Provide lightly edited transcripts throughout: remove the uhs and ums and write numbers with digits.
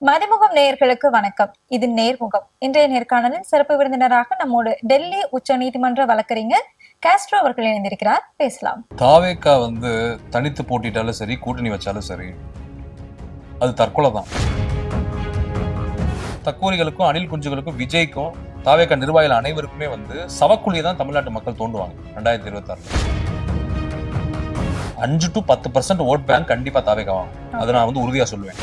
மதிமுகம் நேயர்களுக்கு வணக்கம். இது நேர்முகம். இன்றைய நேர்காணலில் சிறப்பு விருந்தினராக நம்மோடு டெல்லி உச்ச நீதிமன்ற வழக்கறிஞர் காஸ்ட்ரோ அவர்கள் இணைந்திருக்கிறார். பேசலாம். தாவேக்கா தனித்து போட்டிட்டாலும் சரி, கூட்டணி வச்சாலும் சரி, அது தற்கொலை தான். தக்கூரிகளுக்கும் அணில் குஞ்சுகளுக்கும் விஜய்க்கும் தாவேக்கா நிர்வாகிகள் அனைவருக்குமே சவக்குழியை தான் தமிழ்நாட்டு மக்கள் தோண்டுவாங்க 2026. 5 to 10% ஓட் பேங்க் கண்டிப்பா தாவேக்கா வாங்க. அதை நான் உறுதியா சொல்லுவேன்.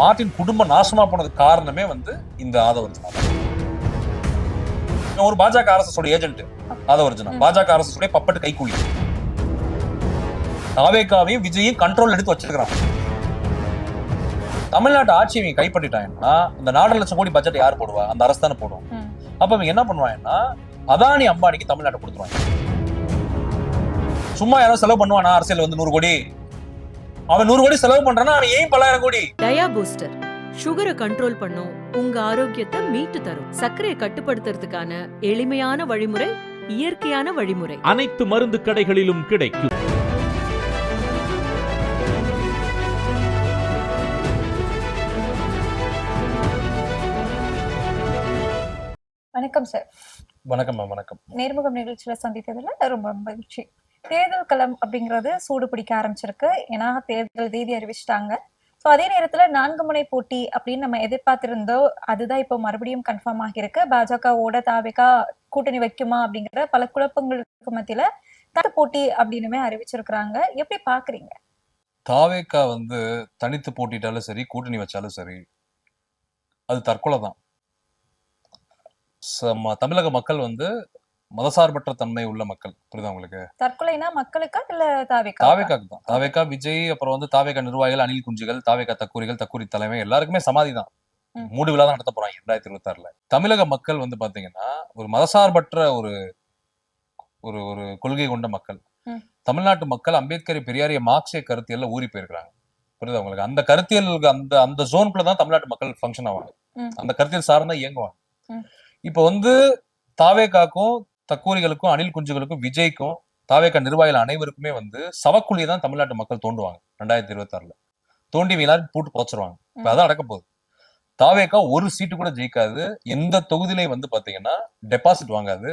மார்ட்டின் குடும்பம் நாசமா போனது காரணமே இந்த ஆதவர்ஜனா. ஒரு பாஜக RSS ஏஜென்ட் ஆதவர்ஜனா, பாஜக RSS பப்பட்டு கைக்கூலி. தாவேக்காவையும் விஜயையும் கண்ட்ரோல் எடுத்து வச்சிருக்கிறான். தமிழ்நாட்டு ஆட்சியை கைப்பற்றிட்டாங்கன்னா இந்த 4 லட்சம் கோடி பட்ஜெட் யார் போடுவா? அந்த அரசு தானே போடும். அப்ப இவங்க என்ன பண்ணுவாங்கன்னா அதானி அம்பானிக்கு தமிழ்நாட்டை கொடுத்துருவாங்க. சும்மா யாரும் செலவு பண்ணுவானா? அரசியல் 100 கோடி, அவன் 100 கோடி செலவு பண்றானா, அவன் ஏன் 10,000 கோடி? டயா பூஸ்டர் சுகரை கண்ட்ரோல் பண்ணும், உங்க ஆரோக்கியத்தை மீட்டு தரும். சர்க்கரையை கட்டுப்படுத்துறதுக்கான எளிமையான வழிமுறை, இயற்கையான வழிமுறை. அனைத்து மருந்து கடைகளிலும் கிடைக்கும். வணக்கம் சார். வணக்கம். வணக்கம். நேர்முகம் நிகழ்ச்சியில சந்தித்ததுல ரொம்ப மகிழ்ச்சி. தேர்தல் களம் அப்படிங்கிறது சூடு பிடிக்க ஆரம்பிச்சிருக்கு. ஏன்னா தேர்தல் தேதி அறிவிச்சிட்டாங்க. ஸோ அதே நேரத்துல 4 முனை போட்டி அப்படின்னு நம்ம எதிர்பார்த்திருந்தோம். அதுதான் இப்போ மறுபடியும் கன்ஃபார்ம் ஆகியிருக்கு. பாஜகவோட தாவேக்கா கூட்டணி வைக்குமா அப்படிங்கிற பல குழப்பங்களுக்கு மத்தியில தனித்து போட்டி அப்படின்னுமே அறிவிச்சிருக்கிறாங்க. எப்படி பாக்குறீங்க? தாவேக்கா தனித்து போட்டிட்டாலும் சரி, கூட்டணி வச்சாலும் சரி, அது தற்கொலை தான். தமிழக மக்கள் மதசார்பற்ற தன்மை உள்ள மக்கள். புரியுதா உங்களுக்கு? தற்கொலைனா மக்களுக்கா இல்ல தாவேக்கா? தாவேக்காக்கு தான். தாவேக்கா விஜய், அப்புறம் தாவேக்கா நிர்வாகிகள், அணில் குஞ்சுகள், தாவேக்கா தக்கூரிகள், தக்கூரி தலைமை எல்லாருக்குமே சமாதி தான். மூடு விழா தான் நடத்த போறாங்க 2026. தமிழக மக்கள் பாத்தீங்கன்னா ஒரு மதசார்பற்ற ஒரு ஒரு ஒரு கொள்கை கொண்ட மக்கள். தமிழ்நாட்டு மக்கள் அம்பேத்கர், பெரியாரிய, மார்க்சிய கருத்தியல்ல ஊறி போயிருக்கிறாங்க. புரியுதா உங்களுக்கு? அந்த கருத்தியலுக்கு அந்த அந்த ஜோனுக்குள்ள தான் தமிழ்நாட்டு மக்கள் ஃபங்க்ஷன் ஆவாங்க. அந்த கருத்தியல் சார்ந்தா இயங்குவாங்க. இப்போ தாவேக்காக்கும் தக்கூரிகளுக்கும் அணில் குஞ்சுகளுக்கும் விஜய்க்கும் தாவேக்கா நிர்வாகிகள் அனைவருக்குமே சவக்குழியை தான் தமிழ்நாட்டு மக்கள் தோண்டுவாங்க 2026. தோண்டி எல்லாரும் பூட்டு போச்சிருவாங்க. இப்ப அதான் நடக்க போகுது. தாவேக்கா ஒரு சீட்டு கூட ஜெயிக்காது. எந்த தொகுதியிலையும் பாத்தீங்கன்னா டெபாசிட் வாங்காது.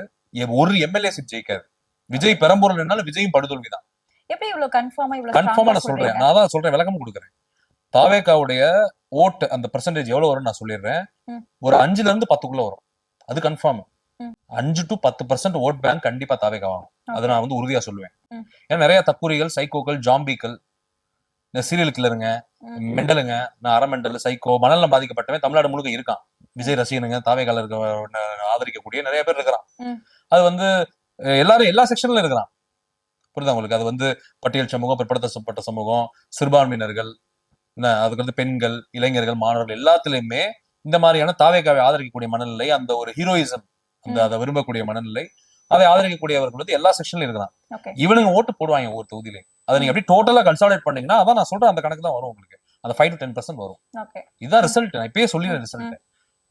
ஒரு MLA சீட் ஜெயிக்காது. விஜய் பெரம்பூர்ல நின்னாலும் விஜயும் படுதோல்விதான். எப்படி இவ்வளவு கன்ஃபார்மா நான் சொல்றேன். நான் தான் சொல்றேன், விளக்கம் கொடுக்குறேன். தாவேக்காவுடைய ஓட்டு அந்த பெர்சன்டேஜ் எவ்வளவு வரும்னு நான் சொல்லிடுறேன். ஒரு 5ல இருந்து 10க்குள்ள வரும். அது கன்ஃபார்ம். 5 to 10% ஓட் பேங்க் கண்டிப்பா தாவேக்கா வாங்க. அதை நான் உறுதியா சொல்லுவேன். ஏன்னா நிறைய தக்கூரிகள், சைக்கோக்கள், ஜாம்பிக்கள், சீரியல் கில்லருங்க, மெண்டலுங்க, அறமெண்டல், சைக்கோ, மணல்ல பாதிக்கப்பட்டவன் தமிழ்நாடு முழுக்க இருக்கான். விஜய் ரசிகனுங்க, தாவேக்கால இருக்க ஆதரிக்கக்கூடிய நிறைய பேர் இருக்கிறான். அது எல்லாரும் எல்லா செக்ஷன்ல இருக்கிறான். புரியுதா உங்களுக்கு? அது பட்டியல் சமூகம், பிற்படுத்தப்பட்ட சமூகம், சிறுபான்மையினர்கள், அதுக்கு பெண்கள், இளைஞர்கள், மாணவர்கள் எல்லாத்துலயுமே இந்த மாதிரியான தாவேக்காவை ஆதரிக்கக்கூடிய மனநிலை, அந்த ஒரு ஹீரோயிசம், அதை விரும்பக்கூடிய மனநிலை, அதை ஆதரிக்கக்கூடியவர்கள் எல்லா செக்ஷன்லயும் இருக்கலாம். இவனுங்க ஓட்டு போடுவாங்க ஒவ்வொரு தொகுதியிலையும். அதை நீங்க அப்படியே டோட்டலா கன்சாலிடேட் பண்ணீங்கன்னா அதான் நான் சொல்றேன், அந்த கணக்கு தான் வரும் உங்களுக்கு. அந்த 5 to 10% வரும். இதுதான் ரிசல்ட். நான் இப்பயே சொல்லிடுறேன் ரிசல்ட்.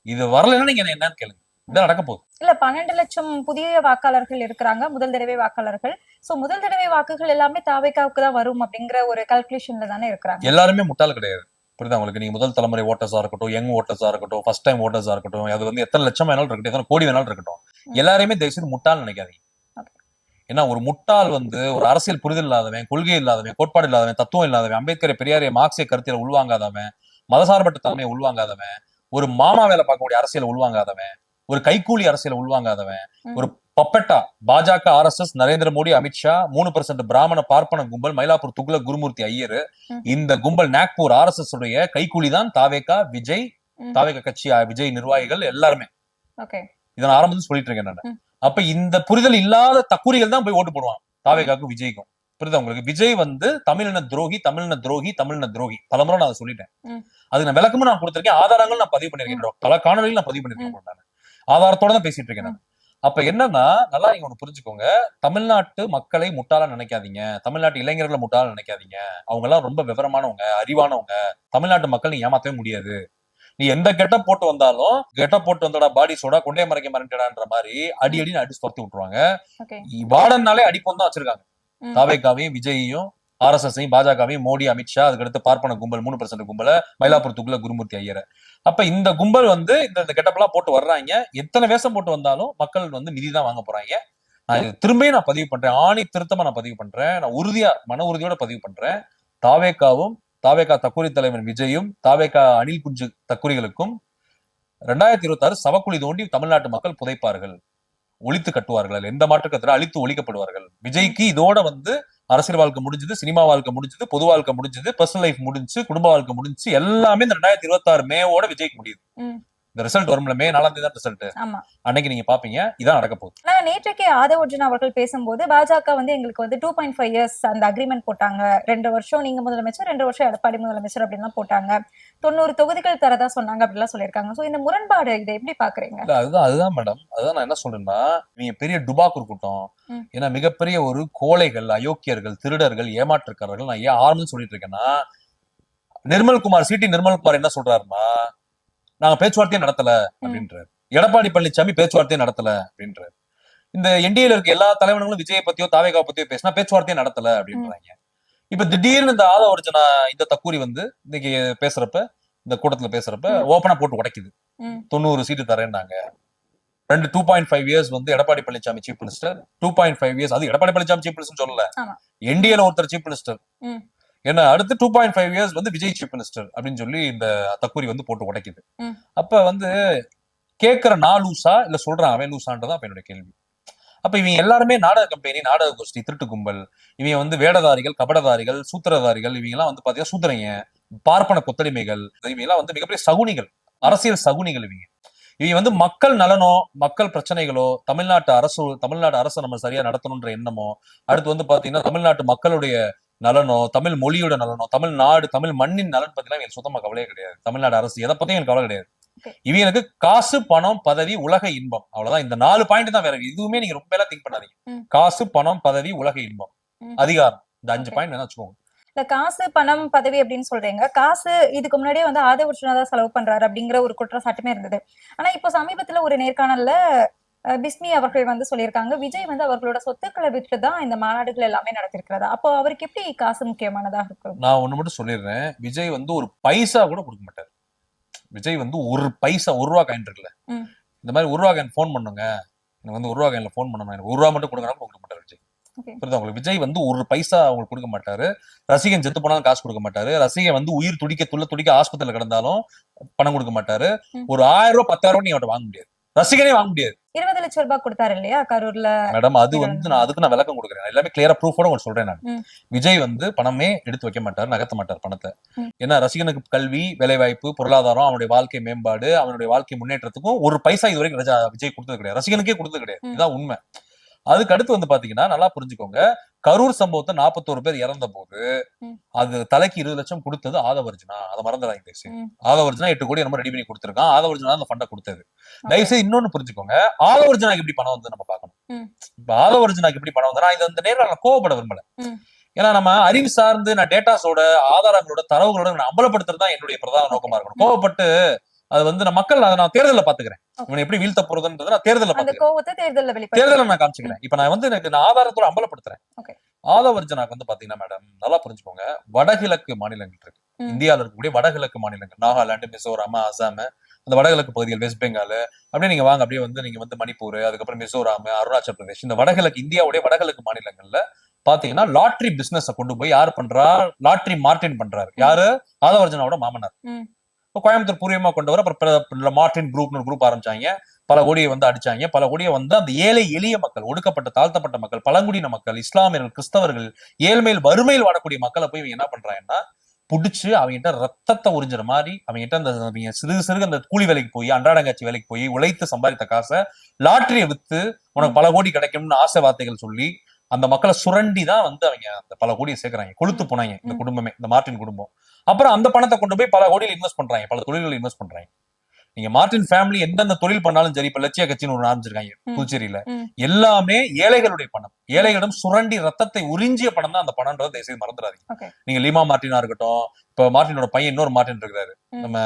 இது வரலைன்னா நீங்க என்னன்னு கேளுங்க. இதான் நடக்க போகுது. இல்ல 12 லட்சம் புதிய வாக்காளர்கள் இருக்கிறாங்க, முதல் தடவை வாக்காளர்கள். சோ முதல் தடவை வாக்குகள் எல்லாமே தாவேக்காவுக்கு தான் வரும் அப்படிங்கிற ஒரு கால்குலேஷன்ல தானே இருக்கிறாங்க. எல்லாருமே முட்டாள் கிடையாது. புரியுதா உங்களுக்கு? நீங்க முதல் தலைமுறை ஓட்டர்ஸா இருக்கட்டும், யங் ஓட்டர்ஸா இருக்கட்டும், ஃபர்ஸ்ட் டைம் ஓட்டர்ஸா இருக்கட்டும், அது எத்தனை லட்சம் வேணாலும் இருக்கட்டும், எத்தனை கோடி வேணாலும் இருக்கட்டும், எல்லாருமே தயவுசெய்து முட்டாள் நினைக்காதீங்க. ஏன்னா ஒரு முட்டாள் ஒரு அரசியல் புரிதல் இல்லாதவன், கொள்கை இல்லாதவன், கோட்பாடு இல்லாதவன், தத்துவம் இல்லாதவன், அம்பேத்கர், பெரியாரிய, மார்க்சிய கருத்தியல உள்வாங்காதவன், மதசார்பற்ற தன்மையை உள்வாங்காதவன், ஒரு மாமா வேலை பார்க்கக்கூடிய அரசியலை உள்வாங்காதவன், ஒரு கைக்கூலி அரசியலை உள்வாங்காதவன், ஒரு பப்பட்டா பாஜக, RSS, நரேந்திர மோடி, அமித்ஷா, 3% பிராமண பார்ப்பன கும்பல், மயிலாப்பூர் துக்ளக் குருமூர்த்தி ஐயர், இந்த கும்பல் நாக்பூர் RSS உடைய கைக்கூலி தான் தாவேக்கா, விஜய், தாவேக்கா கட்சி, விஜய் நிர்வாகிகள் எல்லாருமே. இதை நான் ஆரம்பத்தில் சொல்லிட்டு இருக்கேன் நான். அப்ப இந்த புரிதல் இல்லாத தக்கூரிகள் தான் போய் ஓட்டு போடுவான் தாவேக்காக்கும் விஜய்க்கும். புரியுதா உங்களுக்கு? விஜய் தமிழின துரோகி, தமிழின துரோகி, தமிழின துரோகி. பலமுறை நான் அதை சொல்லிட்டேன். அது நான் விளக்கமும் நான் கொடுத்திருக்கேன், ஆதாரங்கள் நான் பதிவு பண்ணிருக்கேன், பல காணொலிகள் நான் பதிவு பண்ணிருக்கேன். ஆதாரத்தோட தான் பேசிட்டு இருக்கேன் நான். அப்ப என்னன்னா, நல்லா நீங்க ஒண்ணு புரிஞ்சுக்கோங்க. தமிழ்நாட்டு மக்களை முட்டாளா நினைக்காதீங்க. தமிழ்நாட்டு இளைஞர்களை முட்டாளா நினைக்காதீங்க. அவங்க எல்லாம் ரொம்ப விவரமானவங்க, அறிவானவங்க. தமிழ்நாட்டு மக்கள் நீ ஏமாத்தவே முடியாது. நீ எந்த கெட்ட போட்டு வந்தாலும், கெட்ட போட்டு வந்தோட பாடி சோடா கொண்டே மறைக்க மறைஞ்சிடான்ற மாதிரி அடின்னு அடிச்சு துரத்தி விட்டுருவாங்க. வார்டன்னாலே அடிப்போம் தான் வச்சிருக்காங்க. தாவேக்காவையும் விஜயையும் RSS-ஐயும் பாஜகவையும் மோடி, அமித்ஷா, அதுக்கடுத்து பார்ப்பன கும்பல் 3% கும்பல, மயிலாப்பூர் தூக்குல குருமூர்த்தி ஐயரை. அப்ப இந்த கும்பல் வந்து இந்த கெட்டப்லாம் போட்டு வர்றாங்க. எத்தனை வேஷம் போட்டு வந்தாலும் மக்கள் வந்து நிதி தான் வாங்க போறாங்க. நான் இது திரும்பியும் நான் பதிவு பண்றேன், ஆணி திருத்தமா நான் பதிவு பண்றேன், நான் உறுதியா மன உறுதியோட பதிவு பண்றேன். தாவேகாவும் தாவேகா தக்குரி தலைவன் விஜயும் தாவேகா அணில் குஞ்சு தக்குரிகளுக்கும் 2026 சவக்குழி தோண்டி தமிழ்நாட்டு மக்கள் புதைப்பார்கள், ஒழித்து கட்டுவார்கள், எந்த மாற்றுக்கத்தில அழித்து ஒழிக்கப்படுவார்கள். விஜய்க்கு இதோட வந்து அரசியல் வாழ்க்கை முடிஞ்சது, சினிமா வாழ்க்கை முடிஞ்சது, பொது வாழ்க்கை முடிஞ்சது, பர்சனல் லைஃப் முடிஞ்சு, குடும்ப வாழ்க்கை முடிஞ்சு, எல்லாமே இந்த 2026 மேவோட விஜய்க்கு முடியுது. இந்த ரிசல்ட் வரும்ல, மே 4ஆம் தேதி தான் ரிசல்ட். அன்னைக்கு நீங்க பாப்பீங்க இதான் நடக்க போகுது. ஆனா நேற்றைக்கே ஆதவ் அர்ஜுனா அவர்கள் பேசும்போது பாஜக வந்து எங்களுக்கு வந்து 2.5 years அந்த அக்ரிமெண்ட் போட்டாங்க, 2 வருஷம் நீங்க முதலமைச்சர், 2 வருஷம் எடப்பாடி முதலமைச்சர் அப்படின்னு போட்டாங்க, 90 தொகுதிகள் தரதா சொன்னாங்க அப்படிலாம் சொல்லியிருக்காங்க. சோ இந்த முரண்பாடு இதை எப்படி பாக்குறீங்க? அதுதான் மேடம், அதுதான் நான் என்ன சொல்றேன்னா, நீங்க பெரிய டுபாக்கூர் கூட்டம், ஏன்னா மிகப்பெரிய ஒரு கோழைகள், அயோக்கியர்கள், திருடர்கள், ஏமாற்றுக்காரர்கள். நான் ஏன் ஆரம்பம் சொல்லிட்டு இருக்கேன்னா, நிர்மல்குமார் நிர்மல்குமார் என்ன சொல்றாருன்னா, நாங்க பேச்சுவார்த்தையே நடத்தல அப்படின்றாரு. எடப்பாடி பழனிசாமி பேச்சுவார்த்தையே நடத்தல அப்படின்றாரு. இந்த என்டிஏல இருக்க எல்லா தலைவர்களும் விஜயை பத்தியோ தாவேகா பத்தியோ பேசினா பேச்சுவார்த்தையே நடத்தல அப்படின்றாங்க. இப்ப திடீர்னு இந்த ஆதவ அர்ஜுனா இந்த தக்கூரி வந்து இன்னைக்கு பேசுறப்ப, இந்த கூட்டத்துல பேசுறப்ப ஓபனா போட்டு உடைக்குது. 90 சீட்டு தரேன்னாங்க. 2.5 years வந்து Edappadi Palaniswami chief minister, 2.5 years அது எடப்பாடி பழனிசாமி சீஃப் மினிஸ்டர் சொல்லல, என்டிஏல ஒருத்தர் சீஃப் மினிஸ்டர். ஏன்னா அடுத்து 2.5 years வந்து விஜய் சீஃப் மினிஸ்டர் அப்படின்னு சொல்லி இந்த தக்கூரி வந்து போட்டு உடைக்குது. அப்ப வந்து கேட்கிற நான் லூசா இல்ல சொல்றான் அவன் லூசான்றதான் அப்ப என்னோட கேள்வி. அப்ப இவங்க எல்லாருமே நாடக கம்பெனி, நாடக கோஷ்டி, திருட்டு கும்பல், இவங்க வந்து வேடதாரிகள், கபடதாரிகள், சூத்திரதாரிகள், இவங்க எல்லாம் வந்து பாத்தீங்கன்னா சூத்திரங்க, பார்ப்பன கொத்தடிமைகள், இவங்க எல்லாம் வந்து மிகப்பெரிய சகுனிகள், அரசியல் சகுனிகள். இவங்க வந்து மக்கள் நலனோ, மக்கள் பிரச்சனைகளோ, தமிழ்நாடு அரசு நம்ம சரியா நடத்தணும்ன்ற எண்ணமோ, அடுத்து வந்து பாத்தீங்கன்னா தமிழ்நாட்டு மக்களுடைய நலனோ, தமிழ் மொழியோட நலனோ, தமிழ்நாடு தமிழ் மண்ணின் நலன் பத்திலாம் எனக்கு சுத்தமா கவலையே கிடையாது. தமிழ்நாடு அரசு எதை பத்தியும் எனக்கு கவலை கிடையாது. இவங்களுக்கு காசு, பணம், பதவி, உலக இன்பம், அவ்வளவுதான். இந்த 4 பாயிண்ட் தான், வேற எதுவுமே நீங்க ரொம்ப எல்லாம் திங்க் பண்ணாதீங்க. காசு, பணம், பதவி, உலக இன்பம், அதிகாரம், இந்த 5 பாயிண்ட் வேணா வச்சுக்கோங்க. இந்த காசு, பணம், பதவி அப்படின்னு சொல்றீங்க. காசு இதுக்கு முன்னாடியே வந்து ஆதவ அர்ஜுனா தான் செலவு பண்றாரு அப்படிங்கிற ஒரு குற்றச்சாட்டுமே இருந்தது. ஆனா இப்போ சமீபத்துல ஒரு நேர்காணல்ல பிஸ்மி அவர்கள் வந்து சொல்லியிருக்காங்க, விஜய் வந்து அவர்களோட சொத்துக்களை விட்டு தான் இந்த மாநாடுகள் எல்லாமே நடத்திருக்கிறதா. அப்போ அவருக்கு எப்படி காசு முக்கியமானதா இருக்கும்? நான் ஒண்ணு மட்டும் சொல்லிடுறேன், விஜய் வந்து ஒரு பைசா கூட கொடுக்க மாட்டாரு. விஜய் வந்து ஒரு பைசா, 1 ரூபா காயின் இருக்குல்ல, இந்த மாதிரி 1 ரூபா காயின் போன் பண்ணுங்க, எனக்கு வந்து 1 ரூபா காயின்ல போன் பண்ணணும், எனக்கு 1 ரூபா மட்டும் கொடுங்க கொடுக்க மாட்டாரு விஜய். புரியுதா உங்களுக்கு? விஜய் வந்து ஒரு பைசா அவங்களுக்கு கொடுக்க மாட்டாரு. ரசிகன் செத்து போனாலும் காசு கொடுக்க மாட்டாரு. ரசிகன் வந்து உயிர் துடிக்க ஆஸ்பத்திரியில கிடந்தாலும் பணம் கொடுக்க மாட்டாரு. ஒரு 1000 ரூபாய் 10,000 நீங்க அவட்ட வாங்க முடியாது, ரசிகனே வாங்க முடியாது. 20 லட்சம் ரூபாய் கொடுத்தாரு இல்லையா கரூர்ல மேடம்? அது வந்து நான் அதுக்கு விளக்கம் கொடுக்குறேன், எல்லாமே கிளியரா ப்ரூஃபோட உங்களுக்கு சொல்றேன். நான் விஜய் வந்து பணமே எடுத்து வைக்க மாட்டார், நகர்த்த மாட்டார் பணத்தை. ஏன்னா ரசிகனுக்கு கல்வி, வேலைவாய்ப்பு, பொருளாதாரம், அவனுடைய வாழ்க்கை மேம்பாடு, அவனுடைய வாழ்க்கை முன்னேற்றத்துக்கும் ஒரு பைசா இது வரைக்கும் விஜய் கொடுத்தது கிடையாது, ரசிகனுக்கே கொடுத்தது கிடையாது. இதுதான் உண்மை. அதுக்கு அடுத்து வந்து பாத்தீங்கன்னா நல்லா புரிஞ்சுக்கோங்க, கரூர் சம்பவத்தை 41 பேர் இறந்த போது அது தலைக்கு 20 லட்சம் கொடுத்தது ஆதவ அர்ஜுனா. அதை மறந்துடாதீங்க. ஆதவ அர்ஜுனா 8 கோடி நம்ம ரெடி பண்ணி கொடுத்திருக்கான். ஆதவ அர்ஜுனா அந்த ஃபண்டை கொடுத்தது. தயவுசெய்து இன்னொன்னு புரிஞ்சுக்கோங்க, ஆதவ அர்ஜுனாக்கு எப்படி பணம் வந்து நம்ம பார்க்கணும். இப்ப ஆதவ அர்ஜுனாக்கு எப்படி பணம் வந்து, இந்த நேரம் நான் கோவப்பட விரும்பல. ஏன்னா நம்ம அறிவு சார்ந்து நான் டேட்டாஸோட, ஆதாரங்களோட, தரவுகளோட நான் அம்பலப்படுத்துறது தான் என்னுடைய பிரதான நோக்கமா இருக்கணும். கோவப்பட்டு அது வந்து மக்கள் அதை நான் தேர்தலில் பாத்துக்கிறேன், இவனை எப்படி வீழ்த்த போறதுன்றது நான் தேர்தலில் தேர்தலில் நான் காமிச்சுக்கிறேன். இப்ப நான் வந்து எனக்கு நான் ஆதாரத்தோட அம்பலப்படுத்துறேன். ஆதவ அர்ஜுனாக்கு வந்து பாத்தீங்கன்னா மேடம் நல்லா புரிஞ்சுக்கோங்க, வடகிழக்கு மாநிலங்கள் இருக்கு, இந்தியாவில் இருக்கக்கூடிய வடகிழக்கு மாநிலங்கள், நாகாலாந்து, மிசோராம், அசாம், அந்த வடகிழக்கு பகுதிகள், வெஸ்ட் பெங்கால், அப்படியே நீங்க வாங்க, அப்படியே வந்து நீங்க வந்து மணிப்பூர், அதுக்கப்புறம் மிசோராம், அருணாச்சல் பிரதேஷ், இந்த வடகிழக்கு இந்தியாவுடைய வடகிழக்கு மாநிலங்கள்ல பாத்தீங்கன்னா லாட்ரி பிசினஸ் கொண்டு போய் யாரு பண்றா? லாட்ரி மார்டின் பண்றாரு. யாரு? ஆதவ அர்ஜுனாவோட மாமனார். கோயம்புத்தூர் பூர்வமா கொண்டு வர அப்புறம் மார்டின் குரூப்னு ஒரு குரூப் ஆரம்பிச்சாங்க. பல கோடியை வந்து அடிச்சாங்க. பல கோடியை வந்து அந்த ஏழை எளிய மக்கள், ஒடுக்கப்பட்ட தாழ்த்தப்பட்ட மக்கள், பழங்குடியின மக்கள், இஸ்லாமியர்கள், கிறிஸ்தவர்கள், ஏழ்மையில் வறுமையில் வாழக்கூடிய மக்களை போய் இவங்க என்ன பண்றாங்கன்னா புடிச்சு அவங்ககிட்ட ரத்தத்தை உறிஞ்சுற மாதிரி அவங்ககிட்ட அந்த சிறுக அந்த கூலி வேலைக்கு போய், அன்றாடங்காட்சி வேலைக்கு போய் உழைத்து சம்பாதித்த காசை லாட்டரியை வித்து உனக்கு பல கோடி கிடைக்கும்னு ஆசை வார்த்தைகள் சொல்லி அந்த மக்களை சுரண்டி தான் வந்து அவங்க அந்த பல கோடியை சேர்க்கிறாங்க. கொளுத்து போனாங்க இந்த குடும்பமே, இந்த மார்டின் குடும்பம். அப்புறம் அந்த பணத்தை கொண்டு போய் பல கோடியில் இன்வெஸ்ட் பண்றாங்க, பல தொழில்கள் இன்வெஸ்ட் பண்றாங்க. நீங்க மார்டின் ஃபேமிலி எந்தெந்த தொழில் பண்ணாலும் சரி, இப்ப லட்சிய கட்சின்னு ஒண்ணு ஆரம்பிச்சிருக்காங்க புதுச்சேரியில, எல்லாமே ஏழைகளுடைய பணம், ஏழைகளிடம் சுரண்டி ரத்தத்தை உறிஞ்சிய பணம் தான் அந்த பணம்ன்றதை தயவுசெய்து மறந்துடாதீங்க. நீங்க லீமா மார்டினா இருக்கட்டும், இப்ப மார்டினோட பையன் இன்னொரு மார்டின் இருக்கிறாரு, நம்ம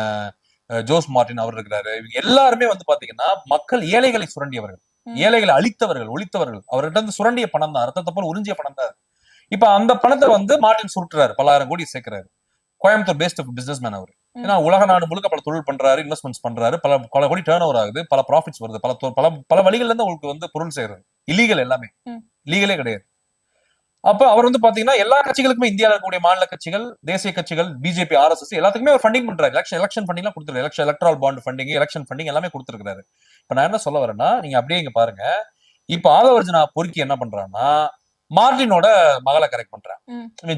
ஜோஸ் மார்டின் அவர் இருக்கிறாரு, இவங்க எல்லாருமே வந்து பாத்தீங்கன்னா மக்கள் ஏழைகளை சுரண்டியவர்கள், ஏழைகளை அழித்தவர்கள், ஒழித்தவர்கள். அவர்கிட்ட இருந்து சுரண்டிய பணம் தான், ரத்தத்தை போல உறிஞ்சிய பணம் தான். இப்ப அந்த பணத்தை வந்து மார்ட்டின் சுருட்டுறாரு, பல்லாயிரம் கோடி சேர்க்கிறாரு. கோயம்புத்தூர் பேஸ்ட் பிசினஸ் மேன் அவரு. ஏன்னா உலக நாடு முழுக்க பல தொழில் பண்றாரு, இன்வெஸ்ட்மெண்ட்ஸ் பண்றாரு, பல கோடி டர்ன் ஓவர் ஆகுது, பல ப்ராஃபிட்ஸ் வருது, பல வழிகள்ல இருந்து உங்களுக்கு வந்து பொருள் செய்யறது. இல்லீகல் எல்லாமே, லீகலே கிடையாது. அப்ப அவர் வந்து பாத்தீங்கன்னா எல்லா கட்சிகளுக்குமே, இந்தியாவில் இருக்கக்கூடிய மாநில கட்சிகள், தேசிய கட்சிகள், பிஜேபி, RSS எல்லாத்துக்குமே அவர் ஃபண்டிங் பண்றாரு. எலெக்ஷன் ஃபண்டிங் எல்லாம் கொடுத்துருக்காரு. Electoral bond funding, election funding எல்லாமே கொடுத்துருக்காரு. இப்ப நான் என்ன சொல்ல வரேன்னா, நீங்க அப்படியே இங்க பாருங்க. இப்ப ஆதவர்ஜனா பொறுக்கி என்ன பண்றான்னா, மார்டினோட மகளை கரெக்ட் பண்றான்.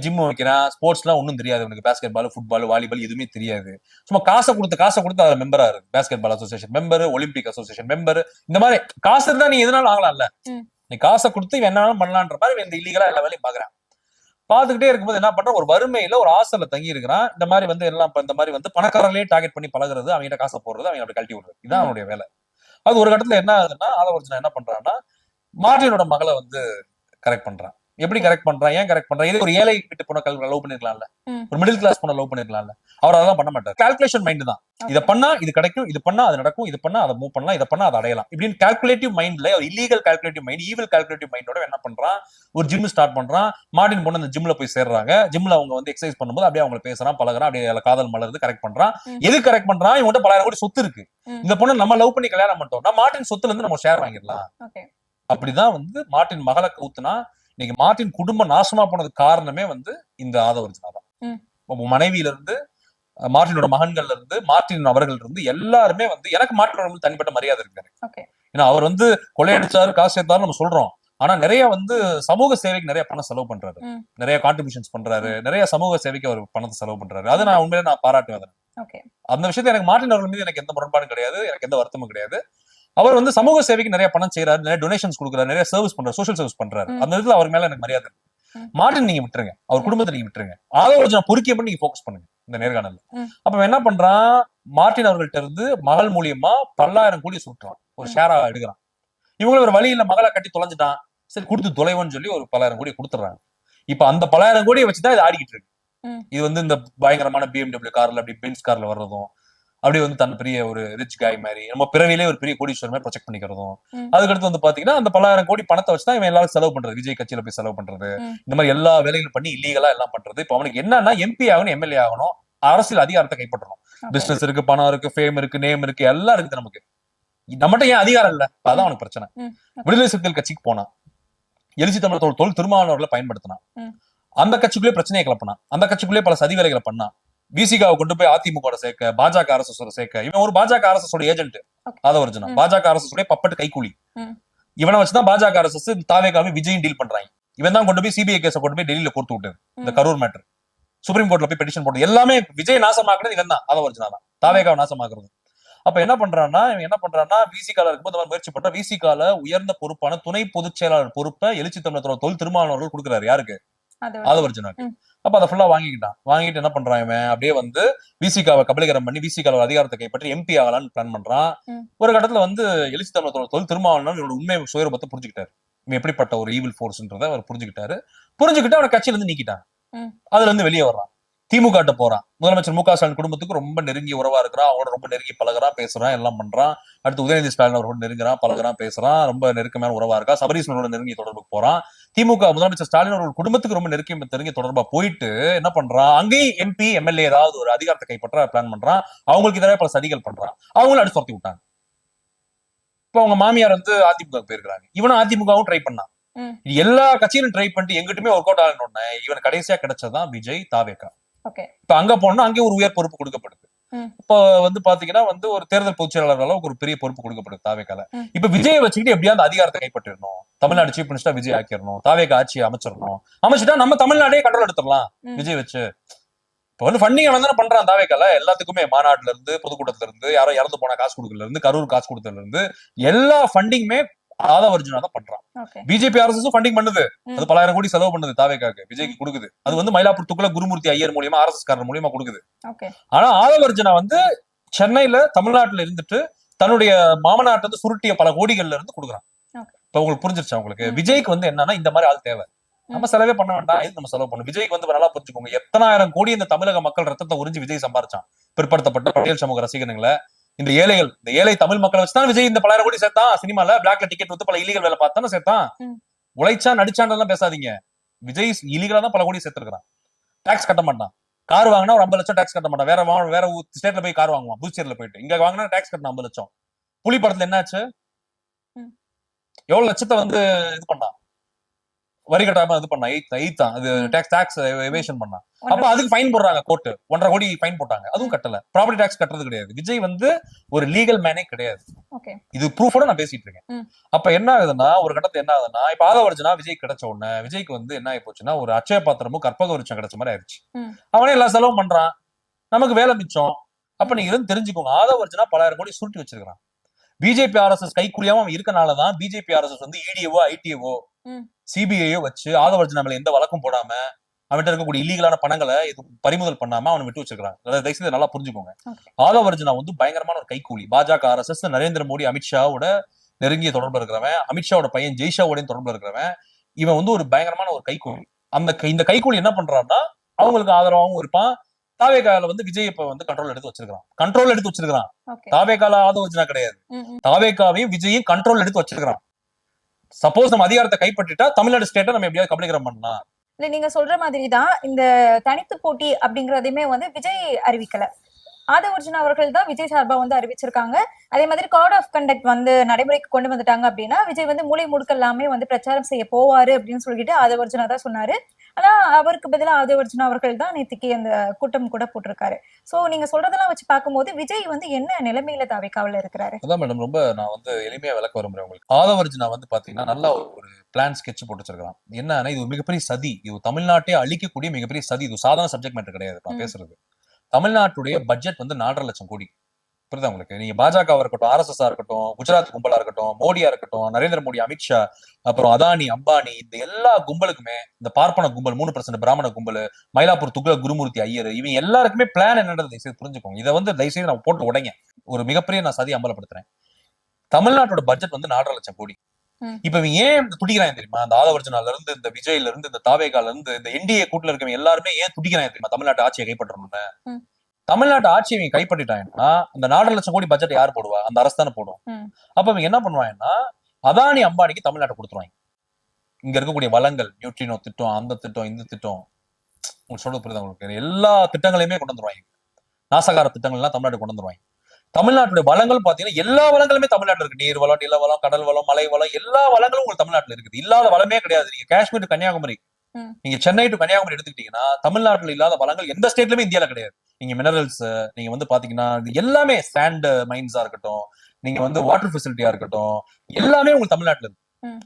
ஜிம் வைக்கிறான், ஸ்போர்ட்ஸ் எல்லாம் ஒன்னும் தெரியாது அவனுக்கு. பேஸ்கெட் பால், ஃபுட்பால், வாலிபால் எதுவுமே தெரியாது. சும்மா காசை கொடுத்து அதுல மெம்பரா இருக்கு. Basketball association member, Olympic association member. இந்த மாதிரி காசு இருந்தா நீ எதனாலும் ஆகலாம்ல. நீ காசை கொடுத்து இவன் என்னாலும் பண்ணலான்ற மாதிரி இந்த இல்லீகலா எல்லா வேலையும் பாக்குறான். பாத்துக்கிட்டே இருக்கும்போது என்ன பண்றான், ஒரு வறுமையில ஒரு ஹாஸ்டல்ல தங்கி இருக்கிறான். இந்த மாதிரி வந்து எல்லாம் இந்த மாதிரி வந்து பணக்காரர்களே டார்கெட் பண்ணி பழகுறது, அவங்ககிட்ட காசை போடுறது, அவங்க அப்படி கழட்டி விடுறது. இதுதான் அவனுடைய வேலை. அது ஒரு கட்டத்துல என்ன ஆகுதுன்னா, ஆதவர்ஜனா என்ன பண்றான்னா, மார்டினோட மகளை வந்து கரெக்ட் பண்றான். எப்படி கரெக்ட் பண்றான், ஏன் கரெக்ட் பண்றான்? இது ஒரு ஏழை வீட்டு பொண்ணை லவ் பண்ணிருக்கலாம்ல, ஒரு மிடில் கிளாஸ் பொண்ணை லவ் பண்ணிருக்கலாம்ல. அவர் அதெல்லாம் பண்ண மாட்டார். கால்குலேஷன் மைண்ட் தான். இதை பண்ணா இது கிடைக்கும், இது பண்ணா அது நடக்கும், இது பண்ணா அதை மூவ் பண்ணலாம், இதை பண்ணா அதை அடையலாம். இப்படின்னு கால்குலேட்டிவ் மைண்ட்ல, ஒரு illegal calculative mind, evil calculative மைண்டோட என்ன பண்றான், ஒரு ஜிம் ஸ்டார்ட் பண்றான். மார்டின் பொண்ணு அந்த ஜிம்ல போய் சேர்றாங்க. ஜிம்ல அவங்க வந்து எக்ஸசைஸ் பண்ணும்போது அப்படியே அவங்க பேசுறான், பழகுறான், அப்படியே காதல் மலருது. கரெக்ட் பண்றான். எது கரெக்ட் பண்றான்? இவங்க பல கோடி சொத்து இருக்கு. இந்த பொண்ணு நம்ம லவ் பண்ணி கல்யாணம் பண்ணிட்டோம், மார்டின் சொத்துல இருந்து நம்ம ஷேர் வாங்கிடலாம். அப்படிதான் வந்து மார்டின் மகளை ஊத்துனா. இன்னைக்கு மார்டின் குடும்பம் நாசமா போனதுக்கு காரணமே வந்து இந்த ஆதவர்ஜனா தான். மனைவியில இருந்து, மார்டினோட மகன்கள்ல இருந்து, மார்டின் அவர்கள் இருந்து எல்லாருமே வந்து, எனக்கு மார்டினோட தனிப்பட்ட மரியாதை இருக்காரு. ஏன்னா அவர் வந்து கொள்ளையடிச்சாரு, காசு சேர்த்தாரு நம்ம சொல்றோம். ஆனா நிறைய வந்து சமூக சேவைக்கு நிறைய பணம் செலவு பண்றாரு, நிறைய கான்ட்ரிபியூஷன்ஸ் பண்றாரு, நிறைய சமூக சேவைக்கு அவர் பணத்தை செலவு பண்றாரு. அதை நான் உண்மையிலே நான் பாராட்டுவேன். அந்த விஷயத்துல எனக்கு மார்டின் அவர்கள் மீது எனக்கு எந்த முரண்பாடும் கிடையாது, எனக்கு எந்த வருத்தமும் கிடையாது. அவர் வந்து சமூக சேவைக்கு நிறைய பணம் செய்யறாரு, நிறைய டொனேஷன்ஸ் கொடுக்குறாரு, நிறைய சர்வீஸ் பண்றாரு, சோஷியல் சர்வீஸ் பண்றாரு. அந்த இடத்துல அவர் மேல எனக்கு மரியாதை இருக்கு. மார்டின் நீங்க விட்டுருங்க, அவர் குடும்பத்தை நீங்க விட்டுருங்க. ஆதவர்ஜனா பொறுக்கிய பண்ணி நீங்க போக்கஸ் பண்ணுங்க இந்த நேர்காணல்ல. அப்ப என்ன பண்றான், மார்டின் அவர்கள்ட்ட இருந்து மகள் மூலியமா 10,000 கோடி சுட்டுறான், ஒரு ஷேரா எடுக்கிறான். இவங்களும் ஒரு வழியில மகளை கட்டி தொலைஞ்சிட்டான், சரி கொடுத்து தொலைவன்னு சொல்லி ஒரு 10,000 கோடி கொடுத்துறாங்க. இப்ப அந்த 10,000 கோடியை வச்சுதான் இது ஆடிக்கிட்டு இருக்கு. இது வந்து இந்த பயங்கரமான BMW கார்ல, அப்படி பென்ஸ் கார்ல வர்றதும், அப்படியே வந்து தன் பெரிய ஒரு ரிச் காய் மாதிரி, நம்ம பிறவிலே ஒரு பெரிய கோடீஸ்வரர் மாதிரி ப்ரொஜெக்ட் பண்ணிக்கிறதும். அதுக்கடுத்து வந்து பாத்தீங்கன்னா அந்த 10,000 கோடி பணத்தை வச்சுதான் இவன் எல்லாரும் செலவு பண்றது, விஜய் கட்சியில போய் செலவு பண்றது, இந்த மாதிரி எல்லா வேலைகளும் பண்ணி இல்லீகலா எல்லாம் பண்றது. இப்ப அவனுக்கு என்னன்னா, MP ஆகணும், MLA ஆகணும், அரசியல் அதிகாரத்தை கைப்பற்றணும். பிசினஸ் இருக்கு, பணம் இருக்கு, ஃபேம் இருக்கு, நேம் இருக்கு, எல்லாம் இருக்குது நமக்கு. நம்மகிட்ட ஏன் அதிகாரம் இல்ல? அதான் அவனுக்கு பிரச்சனை. விடுதலை சிறுத்தைகள் கட்சிக்கு போனான், எழுச்சி தமிழர் தொல் திருமாவளவர்களை பயன்படுத்தினான். அந்த கட்சிக்குள்ளே பிரச்சனையை கிளப்பினான், அந்த கட்சிக்குள்ளே பல சதி வேலைகளை பண்ணான். விசிகாவை கொண்டு போய் அதிமுக சேர்க்க, பாஜக RSS சேர்க்க. இவன் ஒரு பாஜக RSS ஏஜென்ட் ஆதவர்ஜனா, பாஜக RSS பப்பட்டு கைக்கூலி. இவனை வச்சுதான் பாஜக RSS தாவேகாவை விஜயும் டீல் பண்றாங்க. இவன் தான் கொண்டு போய் CBI கேஸை கொண்டு போய் டெல்லியில கொடுத்து விட்டது. இந்த கரூர் மேட்டர் சுப்ரீம் கோர்ட்ல போய் பெட்டிஷன் போட்டு எல்லாமே விஜய் நாசமாக்குறது இவன் தான், ஆதவர்ஜனா தான் தாவேகாவை நாசமாக்குறது. அப்ப என்ன பண்றான்னா, இவன் என்ன பண்றான்னா, விசிகால இருக்கும்போது முயற்சி பண்ற, விசிகால உயர்ந்த பொறுப்பான துணை பொதுச் செயலாளர் பொறுப்பை எழுச்சி தமிழர் தொல் திருமாவளவர்கள் கொடுக்குறாரு. யாருக்கு? ஆதவர்ஜனாக்கு. அப்ப அதை ஃபுல்லா வாங்கிட்டு என்ன பண்றான் இவன், அப்படியே வந்து விசிகாவை கபலீகரம் பண்ணி விசிகால அதிகாரத்தை கைப்பற்றி MP ஆகலான்னு பிளான் பண்றான். ஒரு கட்டத்துல வந்து எழுச்சி தமிழர் தொல் திருமாவளவன் இவனோட உண்மை சுயரூபத்தை புரிஞ்சுக்கிட்டாரு. இவன் எப்படிப்பட்ட ஒரு ஈவில் ஃபோர்ஸ்ன்றதை அவர் புரிஞ்சுக்கிட்டு அவனை கட்சியில இருந்து நீக்கிட்டான். அதுல இருந்து வெளியே வர்றான், திமுக போறான். முதலமைச்சர் மு க ஸ்டாலின் குடும்பத்துக்கு ரொம்ப நெருங்கிய உறவா இருக்கிறான், அவனோட ரொம்ப நெருங்கி பழகுறான், பேசுறான், எல்லாம் பண்றான். அடுத்து உதயநிதி ஸ்டாலின் அவரோட நெருங்குறான், பழகுறான், பேசுறான், ரொம்ப நெருக்கமான உறவா இருக்கா. சபரீஸ்வரனோட நெருங்கிய தொடர்புக்கு போறான். திமுக முதலமைச்சர் ஸ்டாலின் அவர்கள் குடும்பத்துக்கு ரொம்ப நெருங்கிய தொடர்பா போயிட்டு என்ன பண்றான், அங்கேயும் MP MLA ஏதாவது ஒரு அதிகாரத்தை கைப்பற்ற பிளான் பண்றான். அவங்களுக்கு எதிராக பல சதிகள் பண்றான். அவங்களும் அடிச்சு துரத்தி விட்டாங்க. இப்ப அவங்க மாமியார் வந்து அதிமுக போயிருக்காங்க, இவனும் அதிமுகவும் ட்ரை பண்ணான். எல்லா கட்சியிலும் ட்ரை பண்ணிட்டு எங்கிட்டுமே ஒர்க் அவுட் ஆகணும்னு இவன் கடைசியா கிடைச்சதான் விஜய் தாவேகா. இப்ப அங்க போனா அங்கே ஒரு உயர் பொறுப்பு கொடுக்கப்படுது. இப்ப வந்து பாத்தீங்கன்னா வந்து ஒரு தேர்தல் பொதுச் செயலாளர் அளவுக்கு ஒரு பெரிய பொறுப்பு கொடுக்கப்படுது தாவேகால. இப்ப விஜயை வச்சுக்கிட்டு எப்படியா அந்த அதிகாரத்தை கைப்பற்றிடணும், தமிழ்நாடு சீஃப் மினிஸ்டர் விஜய் ஆக்கிடணும், தாவேகா ஆட்சியை அமைச்சிட்டா நம்ம தமிழ்நாடே கண்ட்ரோல் எடுத்துடலாம் விஜய் வச்சு. இப்ப வந்து ஃபண்டிங் அவன் தானே பண்றான் தாவேகால எல்லாத்துக்குமே. மாநாட்டுல இருந்து, பொதுக்கூட்டத்துல இருந்து, யாரோ இறந்து போன காசு கொடுக்கல இருந்து, கரூர் காசு கொடுத்ததுல இருந்து எல்லா ஃபண்டிங்குமே ஆதவர்ஜனா தான் பண்றான். பிஜேபி RSS ஃபண்டிங் பண்ணுது, அது 10,000 கோடி செலவு பண்ணுது தாவேகாக்கு, விஜய்க்கு கொடுக்குது. அது வந்து மயிலாப்பூர் துக்குல குருமூர்த்தி ஐயர் மூலியமா RSS காரர் மூலியமா கொடுக்குது. ஆனா ஆதவர்ஜனா வந்து சென்னையில தமிழ்நாட்டுல இருந்துட்டு தன்னுடைய மாமனாட்டு வந்து சுருட்டிய பல கோடிகள்ல இருந்து கொடுக்குறான். இப்ப உங்களுக்கு புரிஞ்சிருச்சா உங்களுக்கு? விஜய்க்கு வந்து என்னன்னா இந்த மாதிரி ஆள் தேவை, நம்ம செலவே பண்ண வேண்டாம், இது நம்ம செலவு பண்ணணும். விஜய்க்கு வந்து நல்லா புரிஞ்சுக்கோங்க, எத்தனாயிரம் கோடி இந்த தமிழக மக்கள் ரத்தத்தை உறிஞ்சி விஜய் சம்பாரிச்சான். பிற்படுத்தப்பட்ட பட்டியல் சமூக ரசிகர்களை, இந்த ஏழை தமிழ் மக்களை வச்சுதான் விஜய் இந்த 10,000 கோடி சேர்த்தான். சினிமால பிளாக்ல டிக்கெட் வந்து பல இல்லீகல் வேலை பார்த்தானே சேர்த்தான். உழைச்சா நடிச்சான் பேசாதீங்க. விஜய் இல்லீகலா தான் பல கோடி சேர்த்திருக்கான். டாக்ஸ் கட்ட மாட்டான். கார் வாங்கினா ஒரு 50 லட்சம் டாக்ஸ் கட்ட மாட்டான். வேற ஸ்டேட்ல போய் கார் வாங்குவான், புதுச்சேரியில போயிட்டு. இங்க வாங்கினா டாக்ஸ் கட்டணும் 50 லட்சம். புலி படத்துல என்னாச்சு, எவ்வளவு லட்சத்தை வந்து இது பண்ணான், வரி கட்டாம இது பண்ணா, எய்த்தான் அது டாக்ஸ் எவேஷன் பண்ணான். அப்ப அதுக்கு ஃபைன் போடுறாங்க கோர்ட், 1.5 கோடி ஃபைன் போட்டாங்க, அதுவும் கட்டல. ப்ராப்பர்ட்டி டாக்ஸ் கட்டுறது கிடையாது. விஜய் வந்து ஒரு லீகல் மேனே கிடையாது. இது ப்ரூஃபோட நான் பேசிட்டு இருக்கேன். அப்ப என்ன ஆகுதுன்னா, ஒரு கட்டத்துல என்ன ஆகுதுன்னா, இப்ப ஆதவர்ஜனா விஜய் கிடைச்ச உடனே விஜய்க்கு வந்து என்ன ஆகி போச்சுன்னா, ஒரு அட்சய பாத்திரமும் கற்பக விருட்சம் கிடைச்ச மாதிரி ஆயிடுச்சு. அவனே எல்லா செலவும் பண்றான், நமக்கு வேலை மிச்சம். அப்ப நீங்க இருந்து தெரிஞ்சுக்கோங்க, ஆதவர்ஜனா பலாயிரம் கோடி சுருட்டி வச்சிருக்கான். பிஜேபி ஆர்எஸ்எஸ் கைக்குள்ளியாம அவன் இருக்கனாலதான் பிஜேபி ஆர்எஸ்எஸ் வந்து இடிஓ ஐடிஓ சிபிஐயோ வச்சு ஆதவர்ஜனா மேல எந்த வழக்கும் போடாம, அவன்கிட்ட இருக்கக்கூடிய இல்லீகலான பணங்களை பறிமுதல் பண்ணாம அவனை விட்டு வச்சிருக்காங்க. தயவுசெய்து நல்லா புரிஞ்சுக்கோங்க. ஆதவர்ஜனா வந்து பயங்கரமான ஒரு கைக்கூலி. பாஜக ஆர்எஸ்எஸ் நரேந்திர மோடி அமித்ஷாவோட நெருங்கிய தொடர்பு இருக்கிறவன், அமித்ஷாவோட பையன் ஜெய்ஷாவோட தொடர்பு இருக்கிறவன். இவன் வந்து ஒரு பயங்கரமான ஒரு கைக்கூலி. இந்த கைக்கூலி என்ன பண்றான்னா, அவங்களுக்கு ஆதரவாகவும் இருப்பான். தாவேகால வந்து விஜய் இப்ப வந்து கண்ட்ரோல் எடுத்து வச்சிருக்கான். தாவேகால ஆதவர்ஜனா கிடையாது, தாவேகாவையும் விஜயும் கண்ட்ரோல் எடுத்து வச்சிருக்கான். சப்போஸ் நம்ம அதிகாரத்தை கைப்பற்றிட்டா தமிழ்நாடு ஸ்டேட்டை நம்ம எப்படியாவது கபலீகரம் பண்ணலாம். இல்ல, நீங்க சொல்ற மாதிரிதான் இந்த தனித்து போட்டி அப்படிங்கறதையுமே வந்து விஜய் அறிவிக்கல, ஆதவர்ஜனா அவர்கள் தான் விஜய் சார்பா வந்து அறிவிச்சிருக்காங்க. அதே மாதிரி கோட் ஆஃப் கண்டக்ட் வந்து நடைமுறைக்கு கொண்டு வந்துட்டாங்க அப்படின்னா விஜய் வந்து மூளை முடுக்க எல்லாமே வந்து பிரச்சாரம் செய்ய போவாரு அப்படின்னு சொல்லிட்டு ஆதவர்ஜனா தான் சொன்னாரு. ஆனா அவருக்கு பதிலாக ஆதவர்ஜனா அவர்கள் தான் நேற்றுக்கு அந்த கூட்டம் கூட போட்டிருக்காரு. சோ நீங்க சொல்றதெல்லாம் வச்சு பார்க்கும்போது விஜய் வந்து என்ன நிலைமையில தாவேக்காவுல இருக்கிறாரு? அதான் மேடம், ரொம்ப நான் வந்து எளிமையா விளக்க விரும்புறேன் உங்களுக்கு. ஆதவர்ஜனா வந்து பாத்தீங்கன்னா நல்லா ஒரு பிளான் ஸ்கெட்ச் போட்டு வச்சிருக்கான். என்னன்னா, இது மிகப்பெரிய சதி, இது தமிழ்நாட்டை அழிக்கக்கூடிய மிகப்பெரிய சதி. இது சாதாரண சப்ஜெக்ட் மேட்டர் கிடையாது நான் பேசுறது. தமிழ்நாட்டுடைய பட்ஜெட் வந்து 4.5 லட்சம் கோடி. புரியுதா உங்களுக்கு? நீங்க பாஜக இருக்கட்டும், ஆர்எஸ்எஸ் இருக்கட்டும், குஜராத் கும்பலா இருக்கட்டும், மோடியா இருக்கட்டும், நரேந்திர மோடி, அமித்ஷா, அப்புறம் அதானி, அம்பானி, இந்த எல்லா கும்பலுக்குமே, இந்த பார்ப்பன கும்பல், 3% பிராமண கும்பல், மயிலாப்பூர் துக்ள குருமூர்த்தி ஐயர், இவங்க எல்லாருக்குமே பிளான் என்னன்றது தயவுசெய்து புரிஞ்சுக்கோங்க. இதை வந்து தயவுசெய்து நான் போட்டு உடைங்க. ஒரு மிகப்பெரிய நான் சதி அம்பலப்படுத்துறேன். தமிழ்நாட்டோட பட்ஜெட் வந்து 4.5 லட்சம் கோடி. இப்ப இவங்க ஏன் துடிக்கிறாங்க தெரியுமா? இந்த ஆதவர்ஜனால இருந்து, இந்த விஜய்ல இருந்து, இந்த தாவேகால இருந்து, இந்த என்டிஏ கூட்டுல இருக்கவங்க எல்லாருமே ஏன் துடிக்கிறாங்க தெரியுமா? தமிழ்நாட்டு ஆட்சியை கைப்பற்றணும்னு. தமிழ்நாட்டு ஆட்சியை இவங்க கைப்பற்றிட்டாங்கன்னா அந்த 4.5 லட்சம் கோடி பட்ஜெட் யார் போடுவா? அந்த அரசு தானே போடும். அப்ப இவங்க என்ன பண்ணுவாங்கன்னா, அதானி அம்பானிக்கு தமிழ்நாட்டை கொடுத்துருவாங்க. இங்க இருக்கக்கூடிய வளங்கள், நியூட்ரினோ திட்டம், அந்த திட்டம், இந்த திட்டம், உங்களுக்கு சொல்றது புரியுதா உங்களுக்கு? எல்லா திட்டங்களையுமே கொண்டு வந்துருவாங்க. நாசகார திட்டங்கள் எல்லாம் தமிழ்நாடு கொண்டு வந்துருவாங்க. தமிழ்நாட்டுடைய வளங்கள் பாத்தீங்கன்னா எல்லா வளங்களுமே தமிழ்நாட்டுல இருக்கு. நீர் வளம், நில வளம், கடல் வளம், மலை வளம், எல்லா வளங்களும் உங்களுக்கு தமிழ்நாட்டுல இருக்குது. இல்லாத வளமே கிடையாது. நீங்க காஷ்மீர் டு கன்னியாகுமரி, நீங்க சென்னை டு கன்னியாகுமரி எடுத்துக்கிட்டீங்கன்னா தமிழ்நாட்டுல இல்லாத வளங்கள் எந்த ஸ்டேட்லயுமே இந்தியால கிடையாது. நீங்க மினரல்ஸ், நீங்க வந்து பாத்தீங்கன்னா எல்லாமே சாண்ட் மைன்ஸா இருக்கட்டும், நீங்க வந்து வாட்டர் ஃபெசிலிட்டியா இருக்கட்டும், எல்லாமே உங்களுக்கு தமிழ்நாட்டுல இருக்கு.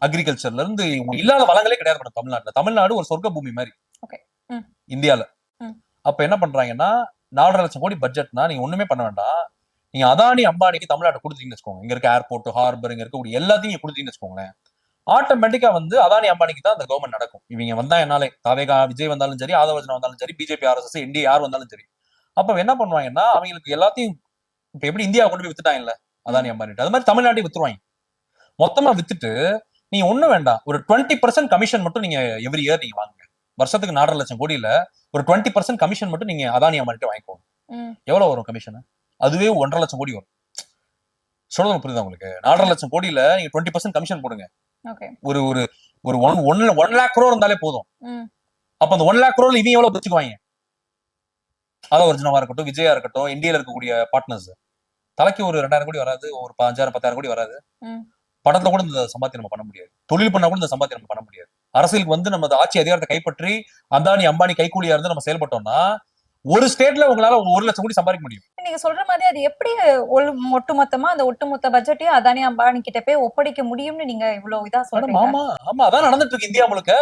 அக்ரிகல்ச்சர்ல இருந்து இல்லாத வளங்களே கிடையாது தமிழ்நாட்டுல. தமிழ்நாடு ஒரு சொர்க்க பூமி மாதிரி இந்தியால. அப்ப என்ன பண்றாங்கன்னா, 4.5 லட்சம் கோடி பட்ஜெட்னா நீங்க ஒண்ணுமே பண்ண வேண்டாம். நீங்க அதானி அம்பானிக்கு தமிழ்நாட்டை கொடுத்தீங்கன்னு வச்சுக்கோங்க, இங்க இருக்க ஏர்போர்ட், ஹார்பர், இங்க இருக்கக்கூடிய எல்லாத்தையும் கொடுத்தீங்கன்னு வச்சுக்கோங்களேன், ஆட்டோமேட்டிக்கா வந்து அதானி அம்பானிக்கு தான் அந்த கவர்மெண்ட் நடக்கும். இவங்க வந்தா என்னாலே, தாவேகா விஜய் வந்தாலும் சரி, ஆதவர்ஜனா வந்தாலும் சரி, பிஜேபி ஆர்எஸ்எஸ் என்டிஏ யார் வந்தாலும் சரி, அப்ப என்ன பண்ணுவாங்கன்னா அவங்களுக்கு எல்லாத்தையும் இப்ப எப்படி இந்தியா கொண்டு போய் வித்துட்டாங்கல்ல அதானி அம்பானிட்டு, அது மாதிரி தமிழ்நாட்டையும் வித்துருவாங்க. மொத்தமா வித்துட்டு நீங்க ஒண்ணும் வேண்டாம், ஒரு 20% கமிஷன் மட்டும் நீங்க எவ்ரி இயர் நீங்க வாங்குங்க. வருஷத்துக்கு 4.5 லட்சம் கோடியில ஒரு 20% கமிஷன் மட்டும் நீங்க அதானி அம்பானிட்டு வாங்கிக்கோங்க. எவ்வளவு வரும் கமிஷன்? அதுவே 1.5 லட்சம் கோடி வரும். சொல்றது புரியுதா உங்களுக்கு? 4.5 லட்சம் கோடியில நீங்க 20% கமிஷன் போடுங்க. ஒரு ஒரு ஒரு 1 lakh crore இருந்தாலே போதும். அப்ப அந்த 1 lakh crore இவங்க எவ்வளவு வச்சுக்குவாங்க? ஆதவர்ஜனாவா இருக்கட்டும், விஜயா இருக்கட்டும், இந்தியால இருக்கக்கூடிய பார்ட்னர்ஸ் தலைக்கு ஒரு 2000 கோடி வராது, ஒரு 5000 10,000 கோடி வராது. படத்துல கூட இந்த சம்பாத்தியம் நம்ம பண்ண முடியாது. தொழில் பண்ணா கூட இந்த சம்பாத்தியம் நம்ம பண்ண முடியாது. அரசியலுக்கு வந்து நம்ம ஆட்சி அதிகாரத்தை கைப்பற்றி அதானி அம்பானி கைக்கூலியா இருந்து நம்ம செயல்பட்டோம்னா ஒரு ஸ்டேட்ல உங்களால 1 லட்சம் கோடி சம்பாதிக்க முடியும். நீங்க சொல்ற மாதிரி அது எப்படி ஒட்டுமொத்தமா அந்த ஒட்டுமொத்த பட்ஜெட்டையும் அதானி அம்பானி கிட்ட போய் ஒப்படைக்க முடியும்னு நீங்க இவ்வளவு இதா சொல்றீங்க? ஆமா ஆமா, அதான் நடந்துட்டு இருக்கு இந்தியா முழுக்க.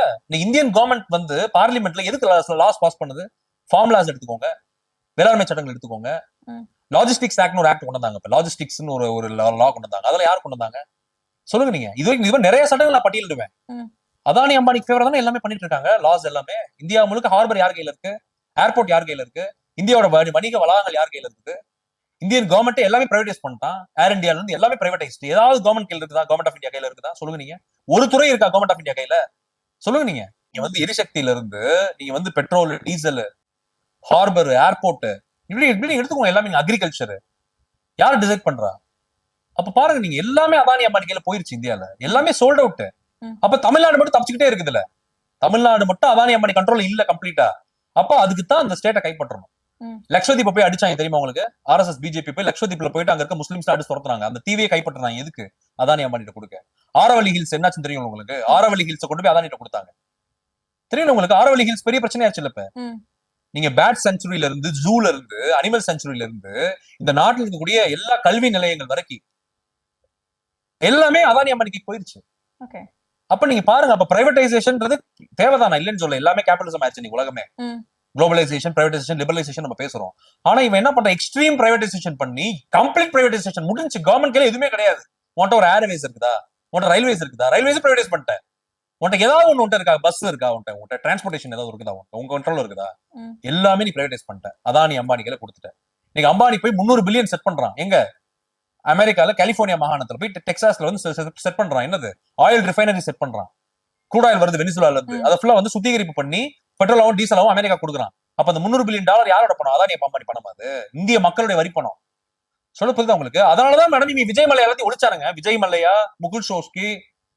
இந்தியன் கவர்மெண்ட் வந்து பார்லிமெண்ட்ல எதுக்கு லாஸ் பாஸ் பண்ணுது? ஃபார்முலாஸ் எடுத்துக்கோங்க, வேளாண்மை சட்டங்கள் எடுத்துக்கோங்க, லாஜிஸ்டிக்ஸ் ஆக்ட்னு ஒரு ஆக்ட் கொண்டு வந்தாங்க. இப்ப லாஜிஸ்டிக்ஸ்னு ஒரு லா கொண்டு வந்தாங்க. அதெல்லாம் யார் கொண்டு வந்தாங்க சொல்லுங்க நீங்க? இது நிறைய சட்டங்கள் நான் பட்டியலிடுவேன். அதானி அம்பானிக்கு ஃபேவரா தானே எல்லாமே பண்ணிட்டு இருக்காங்க. லாஸ் எல்லாமே இந்தியா முழுக்க. ஹார்பர் யார் கையில இருக்கு? ஏர்போர்ட் யார் கையில இருக்கு? இந்தியாவோட வணிக வளாகங்கள் யார் கையில இருக்கு? இந்தியன் கவர்மெண்ட் எல்லாமே பிரைவேடைஸ் பண்ணிட்டான். ஏர் இந்தியால இருந்து எல்லாமே பிரைவேடைஸ்ட். ஏதாவது கவர்மெண்ட் கையில இருக்குதா? கவர்மெண்ட் ஆஃப் இந்தியா கையில இருக்குதா? சொல்லுங்க நீங்க. ஒரு துறை இருக்கா கவர்மெண்ட் ஆஃப் இந்தியா கையில? சொல்லுங்க நீங்க. நீங்க வந்து எரிசக்தியில இருந்து நீங்க வந்து பெட்ரோல், டீசல், ஹார்பர், ஏர்போர்ட், இப்படி எடுத்துக்கோங்க. எல்லாமே நீங்க அக்ரிகல்ச்சர் யார் டிசைட் பண்றா? அப்ப பாருங்க, நீங்க எல்லாமே அதானி அம்பானி கையில போயிருச்சு. இந்தியால எல்லாமே சோல்ட் அவுட். அப்ப தமிழ்நாடு மட்டும் தப்பிச்சுக்கிட்டே இருக்குதுல்ல. தமிழ்நாடு மட்டும் அதானி அம்பானி கண்ட்ரோல் இல்ல கம்ப்ளீட்டா. அப்ப அதுக்கு தான் அந்த ஸ்டேட்டை கைப்பற்றணும். லட்சதீப போய் அடிச்சாங்க தெரியுமா உங்களுக்கு? RSS பிஜேபி போய் லட்சதீப்ல போயிட்டு அங்க இருக்க முஸ்லிம்ஸ் அடிச்சு துரத்துறாங்க. அந்த தீவையை கைப்பற்றுறாங்க. எதுக்கு? அதானி அம்பானிட்ட கொடுக்க. ஆரவல்லி ஹில்ஸ் என்னாச்சுன்னு தெரியும் உங்களுக்கு? ஆரவல்லி ஹில்ஸ் கொண்டு போய் அதானிட்ட கொடுத்தாங்க. தெரியும் உங்களுக்கு? ஆரவல்லி ஹில்ஸ் பெரிய பிரச்சனையாச்சு இல்ல. இப்ப நீங்க பேட் செஞ்சுரியில இருந்து, ஜூல இருந்து, அனிமல் செஞ்சுரியில இருந்து இந்த நாட்டில் இருக்கக்கூடிய எல்லா கல்வி நிலையங்கள் வரைக்கும் எல்லாமே அதானி அம்பானிக்கு போயிருச்சு. அப்ப நீங்க பாருங்க, அப்ப பிரைவேடைசேஷன்ன்றது தேவைதானா? இல்லைன்னு சொல்ல. எல்லாமே கேபிட்டலிசம் ஆச்சு நீங்க உலகமே. குளோபலைசேஷன், பிரைவேடைசேஷன், லிபரலைசேஷன் நம்ம பேசுறோம். ஆனா இவன் என்ன பண்ற? எக்ஸ்ட்ரீம் பிரைவேடைசேஷன் பண்ணி கம்ப்ளீட் பிரைவேடைசேஷன் முடிஞ்சு. கவர்மெண்ட் கையில எதுவுமே கிடையாது. உன்ட்ட ஒரு ஏர்வேஸ் இருக்குதா? உன்ட்ட ரயில்வேஸ் இருக்குதா? ரயில்வேஸ் பிரைவேடைஸ் பண்ணிட்ட. உன்ட்ட ஏதாவது ஒண்ணு இருக்கா? பஸ் இருக்கா? உன்ட்ட டிரான்ஸ்போர்டேஷன் ஏதாவது இருக்குதா? உங்க கண்ட்ரோல் இருக்குதா? எல்லாமே நீ பிரைவேடைஸ் பண்ணிட்ட. அதானி அம்பானி கையில கொடுத்துட்ட. நீங்க அம்பானி போய் 300 பில்லியன் செட் பண்றான். எங்க? அமெரிக்கால கலிபோர்னியா மாகாணத்துல போய் டெக்சாஸ்ல வந்து செட் பண்றான். என்னது? ஆயில் ரிஃபைனரி செட் பண்றான். க்ரூட் ஆயில் வருது வெனிசுலால இருந்து. அதை ஃபுல்லா வந்து சுத்திகரிப்பு பண்ணி பெட்ரோலாவும் டீசலாவும் அமெரிக்கா கொடுக்குறான். அப்ப அந்த $300 பில்லியன் யாரோட பணம்? அதானி அம்பானி பணம். அது இந்திய மக்களுடைய வரி பணம். சொல்ல புரியுதா உங்களுக்கு? அதனாலதான் மேடம் நீ விஜய் மல்லையா எல்லாத்தையும் ஒழிச்சாருங்க. விஜய் மல்லையா, முகுல் சோஸ்கி,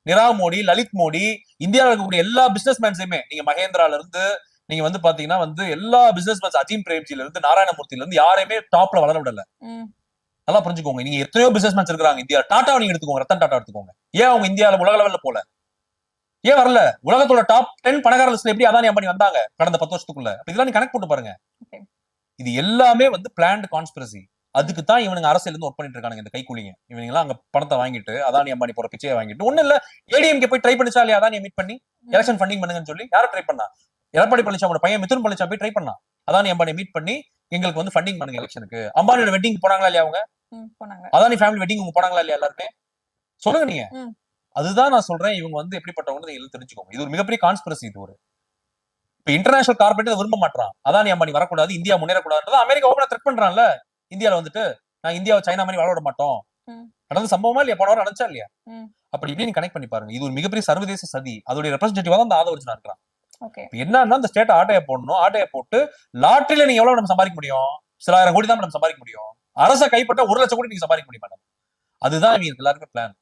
நிராவ் மோடி, லலித் மோடி, இந்தியாவில் இருக்கக்கூடிய எல்லா பிசினஸ் மேன்ஸையுமே நீங்க மகேந்திரால இருந்து நீங்க வந்து பாத்தீங்கன்னா வந்து எல்லா பிசினஸ் மேன்ஸ், அஜீம் பிரேம்ஜில இருந்து நாராயணமூர்த்தில இருந்து யாரையுமே டாப்ல வளர விடல. நல்லா புரிஞ்சுக்கோங்க. நீங்க எத்தனையோ பிசினஸ் மேன்ஸ் இருக்காங்க இந்தியா. டாட்டாவை நீங்க எடுத்துக்கோங்க, ரத்தன் டாட்டா எடுத்துக்கோங்க. ஏன் அவங்க இந்தியாவில உலக லெவல்ல போல? ஏன் வரல? உலகத்தோட டாப் 10 பணக்கார லிஸ்ட்ல எப்படி அதானி அம்பானி வந்தாங்க கடந்த 10 வருஷத்துக்குள்ள? இதெல்லாம் நீ கனெக்ட் போட்டு பாருங்க. இது எல்லாமே வந்து பிளான்ட் கான்ஸ்பிரசி. அதுக்கு தான் இவனுங்க அரசியல் இருந்து ஒர்க் பண்ணிட்டு இருக்காங்க. இந்த கைக்கூலிங்க இவங்க எல்லாம் அங்க பணத்தை வாங்கிட்டு அதானி அம்பானி போற பிச்சையை வாங்கிட்டு ஒண்ணு இல்ல. ஏடிஎம்கே போய் ட்ரை பண்ணிச்சா இல்லையா அதானி மீட் பண்ணி எலெக்ஷன் ஃபண்டிங் பண்ணுங்கன்னு சொல்லி? யாரை ட்ரை பண்ணா? எடப்பாடி பழனிசாமியோட பையன் மிதுன் பழனிசாமி போய் ட்ரை பண்ணா. அதானி அம்பானி மீட் பண்ணி எங்களுக்கு வந்து ஃபண்டிங் பண்ணுங்க எலெக்ஷனுக்கு. அம்பானியோட வெட்டிங் போனாங்களா இல்லையா? அவங்க அதானி ஃபேமிலி வெட்டிங் போனாங்களா இல்லையா? எல்லாருமே சொல்லுங்க நீங்க. அதுதான் நான் சொல்றேன். இவங்க வந்து எப்படிப்பட்டவங்க நீங்க தெரிஞ்சுக்கோங்க. இது ஒரு மிகப்பெரிய கான்ஸ்பிரசி. இது ஒரு இப்ப இன்டர்நேஷனல் கார்பரேட் விரும்ப மாட்டான். அதானி அம்பானி வரக்கூடாது, இந்தியா முன்னேறக்கூடாது. அமெரிக்கா ஓபனா த்ரெட் பண்றான்ல இந்தியால வந்துட்டு. நான் இந்தியாவை சைனா மாதிரி வளர விட மாட்டோம். நடந்த சம்பவமா இல்லையா? போன வாரம் நடந்துச்சா இல்லையா? அப்படி இப்படி நீங்க கனெக்ட் பண்ணி பாருங்க. இது ஒரு மிகப்பெரிய சர்வதேச சதி. அதோட ரெப்ரஸன்டேட்டிவா தான் அந்த ஆதவர்ஜனா இருக்கிறான். என்னன்னா அந்த ஸ்டேட் ஆட்டைய போடணும். ஆட்டைய போட்டு லாட்டரியில நீங்க எவ்வளவு நம்ம சம்பாதிக்க முடியும்? சில ஆயிரம் கோடி தான் நம்ம சம்பாதிக்க முடியும். அரசை கைப்பற்ற 1 லட்சம் கோடி நீங்க சம்பாதிக்க முடியும் மேடம். அதுதான் இவங்க எல்லாருமே பிளான்.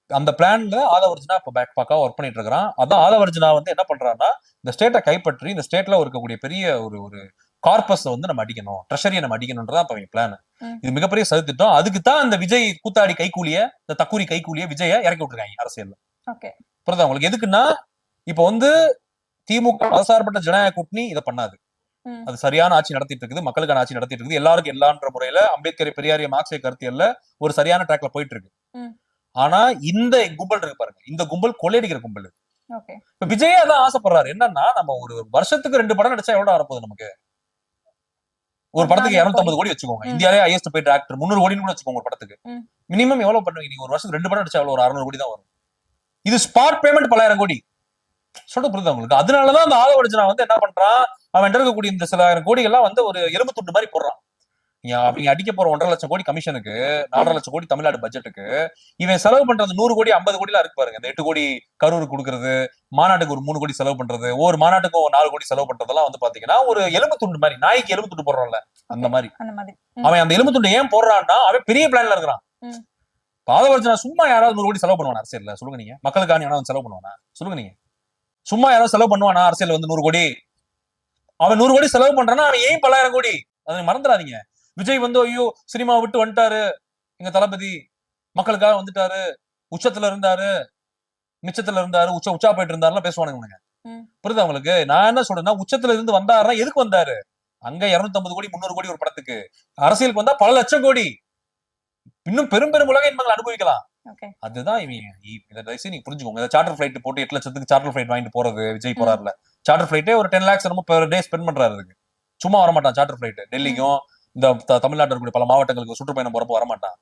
அந்த பிளான்ல ஆதவர்ஜனா இப்ப பக்காவா ஒர்க் பண்ணிட்டு இருக்கிறான். அதான் ஆதவர்ஜனா வந்து என்ன பண்றான்னா இந்த ஸ்டேட்டை கைப்பற்றி இந்த ஸ்டேட்ல இருக்கக்கூடிய பெரிய ஒரு கார்பஸ் வந்து நம்ம அடிக்கணும், ட்ரெஷரியை நம்ம அடிக்கணும்ன்றதான் இப்ப பிளான். இது மிகப்பெரிய சதித்திட்டம். அதுக்கு தான் இந்த விஜய் கூத்தாடி கைக்கூலிய, இந்த தக்கூரி கைக்கூலிய விஜய இறக்கி விட்டுருக்காங்க அரசியல்ல. புரியுதா உங்களுக்கு? எதுக்குன்னா இப்ப வந்து திமுக மதசார்பற்ற ஜனநாயக கூட்டணி இதை பண்ணாது. அது சரியான ஆட்சி நடத்திட்டு இருக்குது, மக்களுக்கான ஆட்சி நடத்திட்டு இருக்குது. எல்லாருக்கும் எல்லான்ற முறையில அம்பேத்கர் பெரியாரிய மார்க்சிய கருத்தியல்ல ஒரு சரியான ட்ராக்ல போயிட்டு இருக்கு. ஆனா இந்த கும்பல் இருக்கு பாருங்க, இந்த கும்பல் கொள்ளையடிக்கிற கும்பல். இப்ப விஜயே அதான் ஆசைப்படுறாரு. என்னன்னா நம்ம ஒரு வருஷத்துக்கு 2 படம் நடிச்சா எவ்வளவு வரப்போகுது நமக்கு? ஒரு படத்துக்கு 250 கோடி வச்சுக்கோங்க. இந்தியாலே ஹையஸ்ட் பெய்ட் ஆக்டர் 300 கோடின்னு கூட வச்சுக்கோங்க. ஒரு படத்துக்கு மினிமம் எவ்வளவு பண்ணுவீங்க நீங்க? ஒரு வருஷத்துக்கு 2 படம் நடிச்சா எவ்வளவு? ஒரு 600 கோடி தான் வரும். இது ஸ்பாட் பேமெண்ட் 10,000 கோடி. சொல்ல புரியுது உங்களுக்கு? அதனாலதான் அந்த ஆதவர்ஜனா வந்து என்ன பண்றான், அவன் இருக்கக்கூடிய இந்த சில ஆயிரம் கோடிகள்லாம் வந்து ஒரு எலும்பு துண்டு மாதிரி போடுறான். அவங்க அடிக்க போற 1.5 லட்சம் கோடி கமிஷனுக்கு, 4.5 லட்சம் கோடி தமிழ்நாடு பட்ஜெட்டுக்கு இவன் செலவு பண்றது 100 கோடி 50 கோடி எல்லாம் இருக்கு பாருங்க. இந்த 8 கோடி கரூருக்கு கொடுக்கறது, மாநாட்டுக்கு ஒரு 3 கோடி செலவு பண்றது, ஒரு மாநாட்டுக்கு ஒரு 4 கோடி செலவு பண்றதெல்லாம் வந்து பாத்தீங்கன்னா ஒரு எலும்பு துண்டு மாதிரி. நாய்க்கு எலும்பு துண்டு போடுறோம்ல அந்த மாதிரி. அவன் அந்த எலும்பு துண்டு ஏன் போடுறான்னா அவன் பெரிய பிளான்ல இருக்கிறான். ஆதவர்ஜனா சும்மா யாராவது 100 கோடி செலவு பண்ணுவானா அரசியல்ல? சொல்லுங்க நீங்க. மக்களுக்கான யாராவது செலவு பண்ணுவானா? சொல்லுங்க நீங்க. சும்மா யாராவது செலவு பண்ணுவானா அரசியல் வந்து 100 கோடி? அவன் 100 கோடி செலவு பண்றான்னா அவன் ஏன் 10,000 கோடி? அதை மறந்துடாதீங்க. விஜய் வந்து ஐயோ சினிமா விட்டு வந்துட்டாரு, எங்க தளபதி மக்களுக்காக வந்துட்டாரு, உச்சத்துல இருந்தாரு, மிச்சத்துல இருந்தாரு, உச்சா போயிட்டு இருந்தாருலாம் பேசுவானுங்க. புரியுது உங்களுக்கு? நான் என்ன சொல்றேன்னா உச்சத்துல இருந்து வந்தாருன்னா எதுக்கு வந்தாரு? அங்க 250 கோடி 300 கோடி ஒரு படத்துக்கு. அரசியலுக்கு வந்தா பல லட்சம் கோடி, இன்னும் பெரும் உலக இன்பங்களை அனுபவிக்கலாம். அதுதான் நீங்க புரிஞ்சுக்கோங்க. சார்ட்டர் பிளைட் போட்டு 8 லட்சத்துக்கு சார்ட்டர் பிளைட் வாங்கிட்டு போறது விஜய் போறாருல. சார்ட்டர் பிளைட்டே ஒரு 10 lakhs நம்ம பெர் டே ஸ்பெண்ட் பண்றாரு. அதுக்கு சும்மா வரமாட்டான். சார்ட்டர் பிளைட் டெல்லிக்கும் இந்த தமிழ்நாட்டில் இருக்கக்கூடிய பல மாவட்டங்களுக்கு சுற்றுப்பயணம் போறப்போ வரமாட்டான்.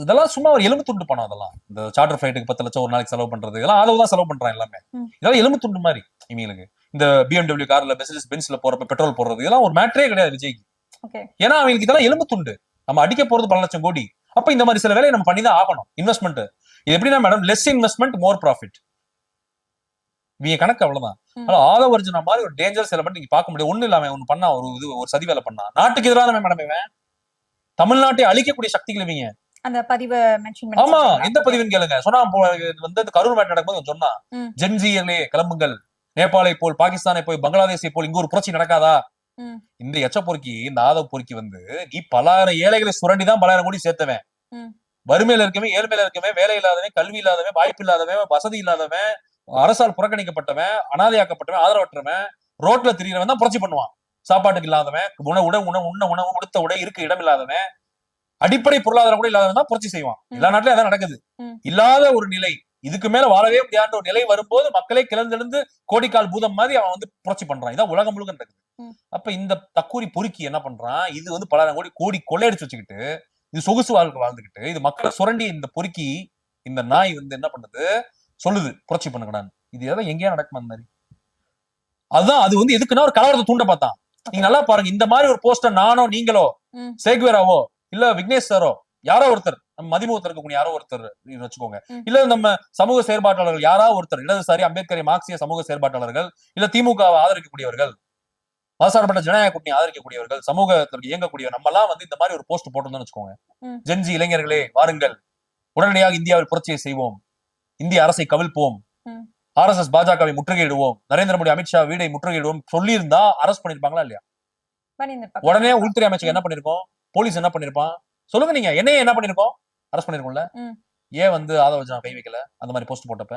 இதெல்லாம் சும்மா ஒரு எலும்பு துண்டு பணம். அதெல்லாம் இந்த சார்ட்டர் பிளைட்டுக்கு 10 லட்சம் ஒரு நாளைக்கு செலவு பண்றது, இதெல்லாம் அளவு தான் செலவு பண்றான் எல்லாமே. இதெல்லாம் எலும்பு துண்டு மாதிரி இவங்களுக்கு. இந்த BMW கார்ல மெர்சிடிஸ் பென்ஸ்ல போறப்ப பெட்ரோல் போடுறது இதெல்லாம் ஒரு மேட்டரே கிடையாது விஜய்க்கு. ஏன்னா அவங்களுக்கு இதெல்லாம் எலும்பு துண்டு. நம்ம அடிக்க போறது 10 லட்சம் கோடி. அப்ப இந்த மாதிரி சில வேலையை நம்ம பண்ணிதான் ஆகணும். இன்வெஸ்ட்மெண்ட் இது எப்படின்னா madam, less investment more profit. இவங்க கணக்கு அவ்வளவுதான். ஆனா ஆதவர்ஜனா மாதிரி ஒரு டேஞ்சரஸ் எலமெண்ட் நீங்க பார்க்க முடியும். ஒண்ணு இல்லாம ஒண்ணு பண்ணா, ஒரு சதி வேலை பண்ணா நாட்டுக்கு எதிரான மேடம். இவன் தமிழ்நாட்டை அழிக்கக்கூடிய சக்திகள் இவங்க. அந்த பதிவை மென்ஷன் பண்ணி. ஆமா, எந்த பதிவுன்னு கேளுங்க. சொன்னா வந்து கரூர் மேட் நடக்கும்போது சொன்னா ஜென்சியர்களே கிளம்புங்கள், நேபாளை போல், பாகிஸ்தானை போய், பங்களாதேஷை போல் இங்க ஒரு புரட்சி நடக்காதா? ம். இந்த எச்ச பொறுக்கி, இந்த ஆதவ பொறுக்கி வந்து நீ பலாயிரம் ஏழைகளை சுரண்டிதான் 10,000 கோடி சேர்த்தவன். ம். வறுமையில இருக்கவன், ஏழ்மையில இருக்கவன், வேலை இல்லாதவன், கல்வி இல்லாதவன், வாய்ப்பு இல்லாதவன், வசதி இல்லாதவன், அரசால் புறக்கணிக்கப்பட்டவன், அனாதையாக்கப்பட்டவன், ஆதரவற்றவன், ரோட்ல திரியறவன் தான் புரட்சி பண்ணுவான். சாப்பாட்டுக்கு இல்லாதவன், உணவு உடுத்த உடை இருக்க இடம் இல்லாதவன், அடிப்படை பொருளாதாரம் கூட இல்லாதவன் தான் புரட்சி செய்வான். எல்லா நாட்டிலும் அதான் நடக்குது. இல்லாத ஒரு நிலை, இதுக்கு மேல வாழவே முடியாத ஒரு நிலை வரும்போது மக்களே கிளர்ந்தெழுந்து கோடிக்கால் பூதம் மாதிரி அவன் வந்து புரட்சி பண்றான். இதான் உலகம் முழுக்க நடக்குது. அப்ப இந்த தக்கூரி பொறுக்கி என்ன பண்றான், இது வந்து பல கோடி கொள்ளையடிச்சு வச்சுக்கிட்டு, இது சொகுசு வாழ்க்கை வாழ்ந்துகிட்டு, இது மக்களை சுரண்டி இந்த பொறுக்கி, இந்த நாய் வந்து என்ன பண்ணுது, சொல்லுது புரட்சி பண்ணுங்கடான்னு. இது ஏதாவது எங்கேயா நடக்குமா அந்த மாதிரி? அதுதான் அது வந்து எதுக்குன்னா ஒரு கலவரத்தை தூண்ட பார்த்தான். நீங்க நல்லா பாருங்க, இந்த மாதிரி ஒரு போஸ்டர் நானோ நீங்களோ சேக்வேராவோ இல்ல விக்னேஷ் சாரோ யாரோ ஒருத்தர், நம்ம மதிமுகத்தில் இருக்கக்கூடிய யாரோ ஒருத்தர் வச்சுக்கோங்க, இல்ல நம்ம சமூக செயற்பாட்டாளர்கள் யாராவது ஒருத்தர், இடதுசாரி அம்பேத்கரை மார்க்சிய சமூக செயற்பாட்டாளர்கள், இல்ல திமுகவை ஆதரிக்கக்கூடியவர்கள், மதசார்பற்ற ஜனநாயக கூட்டணி ஆதரிக்கக்கூடியவர்கள், சமூகத்திற்கு இயங்கக்கூடியவர், நம்ம எல்லாம் வந்து இந்த மாதிரி ஒரு போஸ்ட் போட்டோம்னு வச்சுக்கோங்க, ஜென்ஜி இளைஞர்களே வாருங்கள், உடனடியாக இந்தியாவில் புரட்சியை செய்வோம், இந்திய அரசை கவிழ்ப்போம், RSS பாஜகவை முற்றுகையிடுவோம், நரேந்திர மோடி அமித்ஷா வீடை முற்றுகையிடுவோம் சொல்லி இருந்தா அரெஸ்ட் பண்ணிருப்பாங்களா இல்லையா? உடனே உள்துறை அமைச்சர் என்ன பண்ணிருக்கோம், போலீஸ் என்ன பண்ணிருப்பான் சொல்லுங்க? நீங்க என்னையே என்ன பண்ணிருக்கோம், அரெஸ்ட் பண்ணிருக்கோம்ல. ஏன் வந்து ஆதவ கை வைக்கல அந்த மாதிரி போஸ்ட் போட்டப்ப?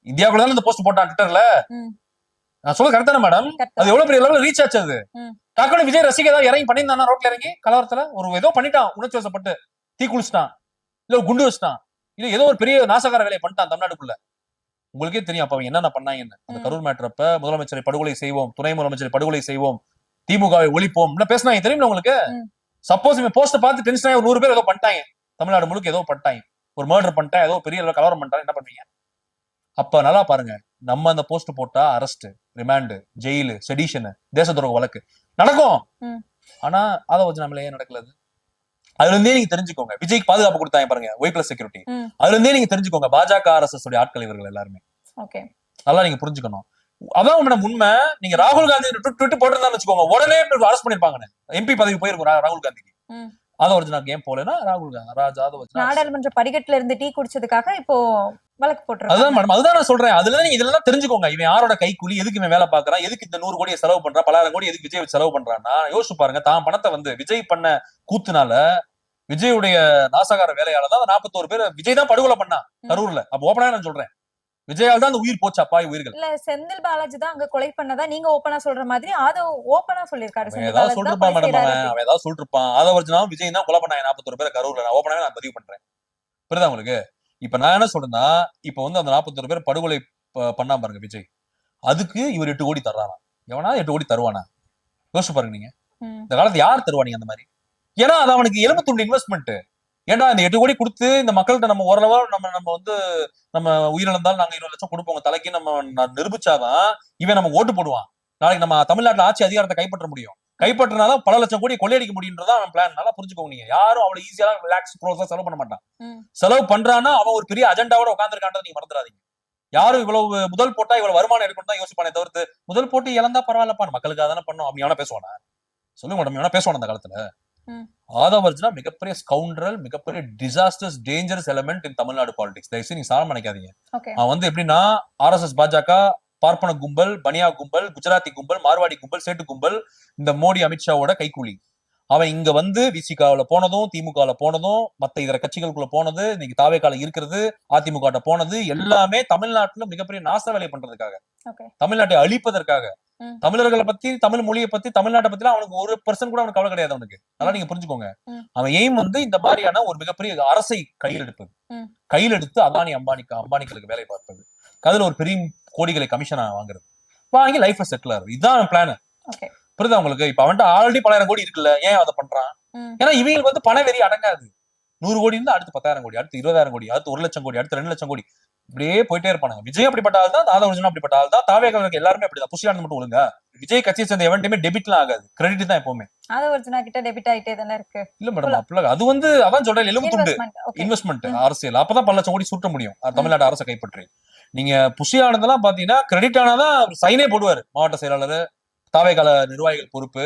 இந்தியாவுக்குள்ள தானே இந்த போஸ்ட் போட்டான் ட்விட்டர்ல. நான் சொல்ல கரெக்டான மேடம்? அது எவ்வளவு பெரிய லெவல்ல ரீச் ஆச்சு. அது டக்குனு விஜய் ரசிகை ஏதாவது இறங்கி பண்ணியிருந்தானா ரோட்ல இறங்கி கலவரத்துல ஒரு ஏதோ பண்ணிட்டான், உணர்ச்சி வசப்பட்டு தீ குளிச்சிட்டான், இல்ல குண்டு வச்சிட்டான், இல்ல ஏதோ ஒரு பெரிய நாசகார வேலையை பண்ணிட்டான் தமிழ்நாட்டுக்குள்ள. உங்களுக்கே தெரியும் அப்ப அவங்க என்னென்ன பண்ணாங்கன்னு. அந்த கரூர் மேட்டரப்ப முதலமைச்சரை படுகொலை செய்வோம், துணை முதலமைச்சரை படுகொலை செய்வோம், திமுகவை ஒழிப்போம் பேசினாங்க தெரியுமா உங்களுக்கு? சப்போஸ் இவன் போஸ்ட் பார்த்து டென்ஷன் ஆகி 100 பேர் ஏதோ பண்ணிட்டாங்க, தமிழ்நாடு முழுக்க ஏதோ பண்ணிட்டாங்க, ஒரு மர்டர் பண்ணிட்டா, ஏதோ பெரிய கலவரம் பண்ணிட்டா, என்ன பண்ணுவீங்க? அப்ப நல்லா பாருங்க, நம்ம அந்த போஸ்ட் போட்டா அரெஸ்ட், ரிமாண்டு, ஜெயிலு, செடிஷன், தேச துரோக வழக்கு நடக்கும். ஆனா அதை வச்சு நம்மள ஏன் நடக்கல? அதுல இருந்தே நீங்க தெரிஞ்சுக்கோங்க, விஜய்க்கு பாதுகாப்பு கொடுத்தாங்க பாருங்க, ஒய்+ செக்யூரிட்டி. அதுல இருந்தே நீங்க தெரிஞ்சுக்கோங்க, பாஜக RSS உடைய ஆட்கள் இவர்கள் எல்லாருமே. நல்லா நீங்க புரிஞ்சுக்கணும். அதான் மேடம் உண்மை. நீங்க ராகுல் காந்தி ட்விட் போட்டிருந்தான்னு வச்சுக்கோங்க, உடனே அரெஸ்ட் பண்ணிருப்பாங்க. MP பதவி போயிருக்கும் ராகுல் காந்திக்கு. ஆதவர்ஜுனாக்கு ஏன் போலன்னா, நாடாளுமன்ற படிக்கட்டுல இருந்து டீ குடிச்சதுக்காக இப்போ வழக்கு போட்டுருக்காங்க. அதுதான் மேடம், அதுதான் நான் சொல்றேன். அதுல நீங்க இதெல்லாம் தெரிஞ்சுக்கோங்க, இவன் யாரோட கைக்கூலி, எதுக்கு இவன் வேலை பாக்குறான், எதுக்கு இந்த 100 கோடியை செலவு பண்றான், 10,000 கோடி எதுக்கு விஜய் செலவு பண்றான்னா யோசிச்சு பாருங்க. தான் பணத்தை வந்து விஜய் பண்ண கூத்துனால, விஜயுடைய நாசகார வேலையால தான் 41 பேர் விஜய் தான் படுகொலை பண்ணா கரூர்ல. அப்ப ஓப்பனா நான் சொல்றேன், விஜயால் தான் அந்த உயிர் போச்சு, அப்பாய் உயிர்கள். இல்ல செந்தில் பாலாஜி தான் அங்க கொலை பண்ணதா நீங்க ஓப்பனா சொல்ற மாதிரி ஆதவ் ஓப்பனா சொல்லிருக்காரு. ஏதாவது சொல்லிருப்பான் மேடம், அவன் ஏதாவது சொல்லிருப்பான். ஆதவர்ஜுனாவும் விஜய் தான் கொலை பண்ணாங்க 41 பேர் கரூர்ல. நான் ஓப்பனாவே நான் பதிவு பண்றேன். புரியுதா உங்களுக்கு? இப்ப நான் என்ன சொல்றேன்னா, இப்ப வந்து அந்த 41 பேர் படுகொலை பண்ணா பாருங்க விஜய், அதுக்கு இவர் 8 கோடி தர்றானா? எவனா 8 கோடி தருவானா? யோசிச்சு பாருங்க நீங்க. இந்த காலத்துல யார் தருவானீங்க அந்த மாதிரி? ஏன்னா அது அவனுக்கு எலும்பு துண்டு இன்வெஸ்ட்மெண்ட். ஏன்னா இந்த 8 கோடி கொடுத்து இந்த மக்கள்கிட்ட நம்ம ஓரளவா நம்ம வந்து நம்ம உயிரிழந்தாலும் நாங்க 20 லட்சம் கொடுப்போம் தலைக்கு நம்ம நிரூபிச்சாதான் இவன் நம்ம ஓட்டு போடுவான். நாளைக்கு நம்ம தமிழ்நாட்டுல ஆட்சி அதிகாரத்தை கைப்பற்ற முடியும். கைப்பற்றினாதான் பல லட்சம் கோடி கொள்ளையடிக்க முடியும்ன்றதான் அவன் பிளான். நல்லா புரிஞ்சுக்கோங்க. நீங்க யாரும் அவ்வளவு ஈஸியா ரிலாக்ஸ் ப்ரோசஸ் செலவு பண்ண மாட்டான். செலவு பண்றான்னா அவன் ஒரு பெரிய அஜெண்டாவோட உட்காந்துருக்கான்றதை நீங்க மறந்துடாதீங்க. யாரும் இவ்வளவு முதல் போட்டா இவ்வளவு வருமானம் எடுக்கணும் தான் யோசிப்பானே தவிர்த்து, முதல் போட்டு இழந்தா பரவாயில்லப்பா மக்களுக்கு தானே பண்ணோம் அப்படி எவனா பேசுவானா? சொல்லுங்க மேடம், எவனா பேசுவான் அந்த காலத்துல? ஆதவர்ஜுனா மிகப்பெரிய ஸ்கவுண்டரல், மிகப்பெரிய டிசாஸ்டர்ஸ், டேஞ்சரஸ் எலிமெண்ட் இன் தமிழ்நாடு பாலிடிக்ஸ். தயவுசெய்து நீங்க சாரம் நினைக்காதீங்க. அவன் வந்து எப்படின்னா RSS பாஜக, பார்ப்பன கும்பல், பனியா கும்பல், குஜராத்தி கும்பல், மார்வாடி கும்பல், சேட்டு கும்பல், இந்த மோடி அமித்ஷாவோட கைக்கூலி. அவன் இங்க வந்து விசிகாவில போனதும், திமுகல போனதும், மத்த இதர கட்சிகளுக்குள்ள போனது, இன்னைக்கு தாவேக்கால இருக்கிறது, அதிமுக போனது எல்லாமே தமிழ்நாட்டுல மிகப்பெரிய நாச வேலை பண்றதுக்காக, தமிழ்நாட்டை அழிப்பதற்காக. தமிழர்களை பத்தி, தமிழ் மொழியை பத்தி, தமிழ்நாட்டை பத்தி அவனுக்கு 1% கூட அவனுக்கு கவலை கிடையாது அவனுக்கு. நல்லா நீங்க புரிஞ்சுக்கோங்க. அவன் எய்ம் வந்து இந்த மாதிரியான ஒரு மிகப்பெரிய அரசை கையில் எடுப்பது, கையில் எடுத்து அதானி அம்பானிகளுக்கு வேலை பார்ப்பது, அதுல ஒரு பெரிய கோடிகளை கமிஷனா வாங்குறது, வாங்கி லைஃப் செட்டில் ஆகுது. இதுதான் பிளான். புரியுதா உங்களுக்கு? இப்ப அவன்கிட்ட ஆல்ரெடி 10,000 கோடி இருக்குல்ல, ஏன் அதை பண்றான்? ஏன்னா இவங்களுக்கு வந்து பண வெறி அடங்காது. 100 கோடி இருந்தா அடுத்து 10,000 கோடி, அடுத்து 20,000 கோடி, அடுத்து 1 லட்சம் கோடி, அடுத்து 2 லட்சம் கோடி, இப்படியே போயிட்டே இருப்பானுங்க. விஜய் அப்படிப்பட்ட ஆள் தான், ஆதவர்ஜுனா அப்படிப்பட்ட ஆள் தான், தாவேக்காரருக்கு எல்லாருமே அப்படிதான். புஷியானது மட்டும் ஒழுங்கா விஜய் கட்சியை சேர்ந்த எவன்ட்டுமே டெபிட்லாம் ஆகாது, கிரெடிட் தான் எப்பவுமே. ஆதவர்ஜுனா கிட்ட டெபிட் ஆயிட்டே தானே இருக்கு. இல்ல மேடம், அப்படி அது வந்து அதான் சொல்றேன், எலும்பு துண்டு இன்வெஸ்ட்மெண்ட் அரசியல். அப்பதான் 10 லட்சம் கோடி சுட்ட முடியும் தமிழ்நாடு அரசை கைப்பற்றி. நீங்க புஷியானதெல்லாம் பாத்தீங்கன்னா கிரெடிட் ஆனாதான் சைனே போடுவாரு. மாவட்ட செயலாளர், தாவேக்கால நிர்வாகிகள் பொறுப்பு,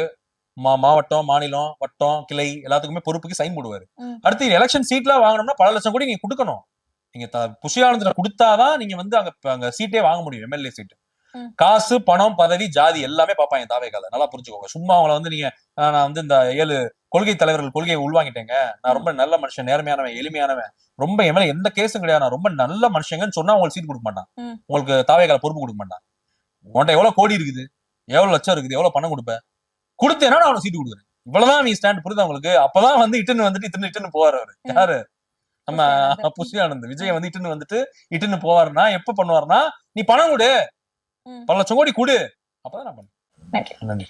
மாவட்டம், மாநிலம், வட்டம், கிளை எல்லாத்துக்குமே பொறுப்புக்கு சைன் போடுவாரு. அடுத்து எலெக்ஷன் சீட்லாம் வாங்கணும்னா 10 லட்சம் கோடி நீங்க கொடுக்கணும். நீங்க புஷியானந்த கொடுத்தாதான் நீங்க வந்து அங்க சீட்டே வாங்க முடியும், எம்எல்ஏ சீட்டு. காசு, பணம், பதவி, ஜாதி எல்லாமே பார்ப்பாங்க தாவேக்கால. நல்லா புரிஞ்சுக்கோங்க. சும்மா அவங்கள வந்து நீங்க நான் வந்து இந்த 7 கொள்கை தலைவர்கள் கொள்கையை உள்வாங்கிட்டேங்க, நான் ரொம்ப நல்ல மனுஷன், நேர்மையானவன், எளிமையானவன், ரொம்ப என் மேல எந்த கேஸும் கிடையாது, நான் ரொம்ப நல்ல மனுஷங்கன்னு சொன்னா உங்களுக்கு சீட் கொடுக்க மாட்டான். உங்களுக்கு தாவேக்கால பொறுப்பு கொடுக்க மாட்டான். உன்கிட்ட எவ்வளவு கோடி இருக்குது, எவ்வளவு லட்சம் இருக்குது, எவ்வளவு பணம் கொடுப்ப, கொடுத்தேன்னா நான் அவனுக்கு சீட்டு கொடுக்குறேன். இவ்வளவுதான் நீ ஸ்டாண்ட். புரியுது உங்களுக்கு? அப்பதான் வந்து இட்டுன்னு போவாரு அவரு. யாரு? நம்ம புஷி ஆனந்த். விஜய் வந்து இட்டுன்னு போவாருன்னா எப்ப பண்ணுவாருன்னா, நீ பணம் கொடு, 10 லட்சம் கோடி கொடு, அப்பதான் நான் பண்ணுவேன். நன்றி. நன்றி.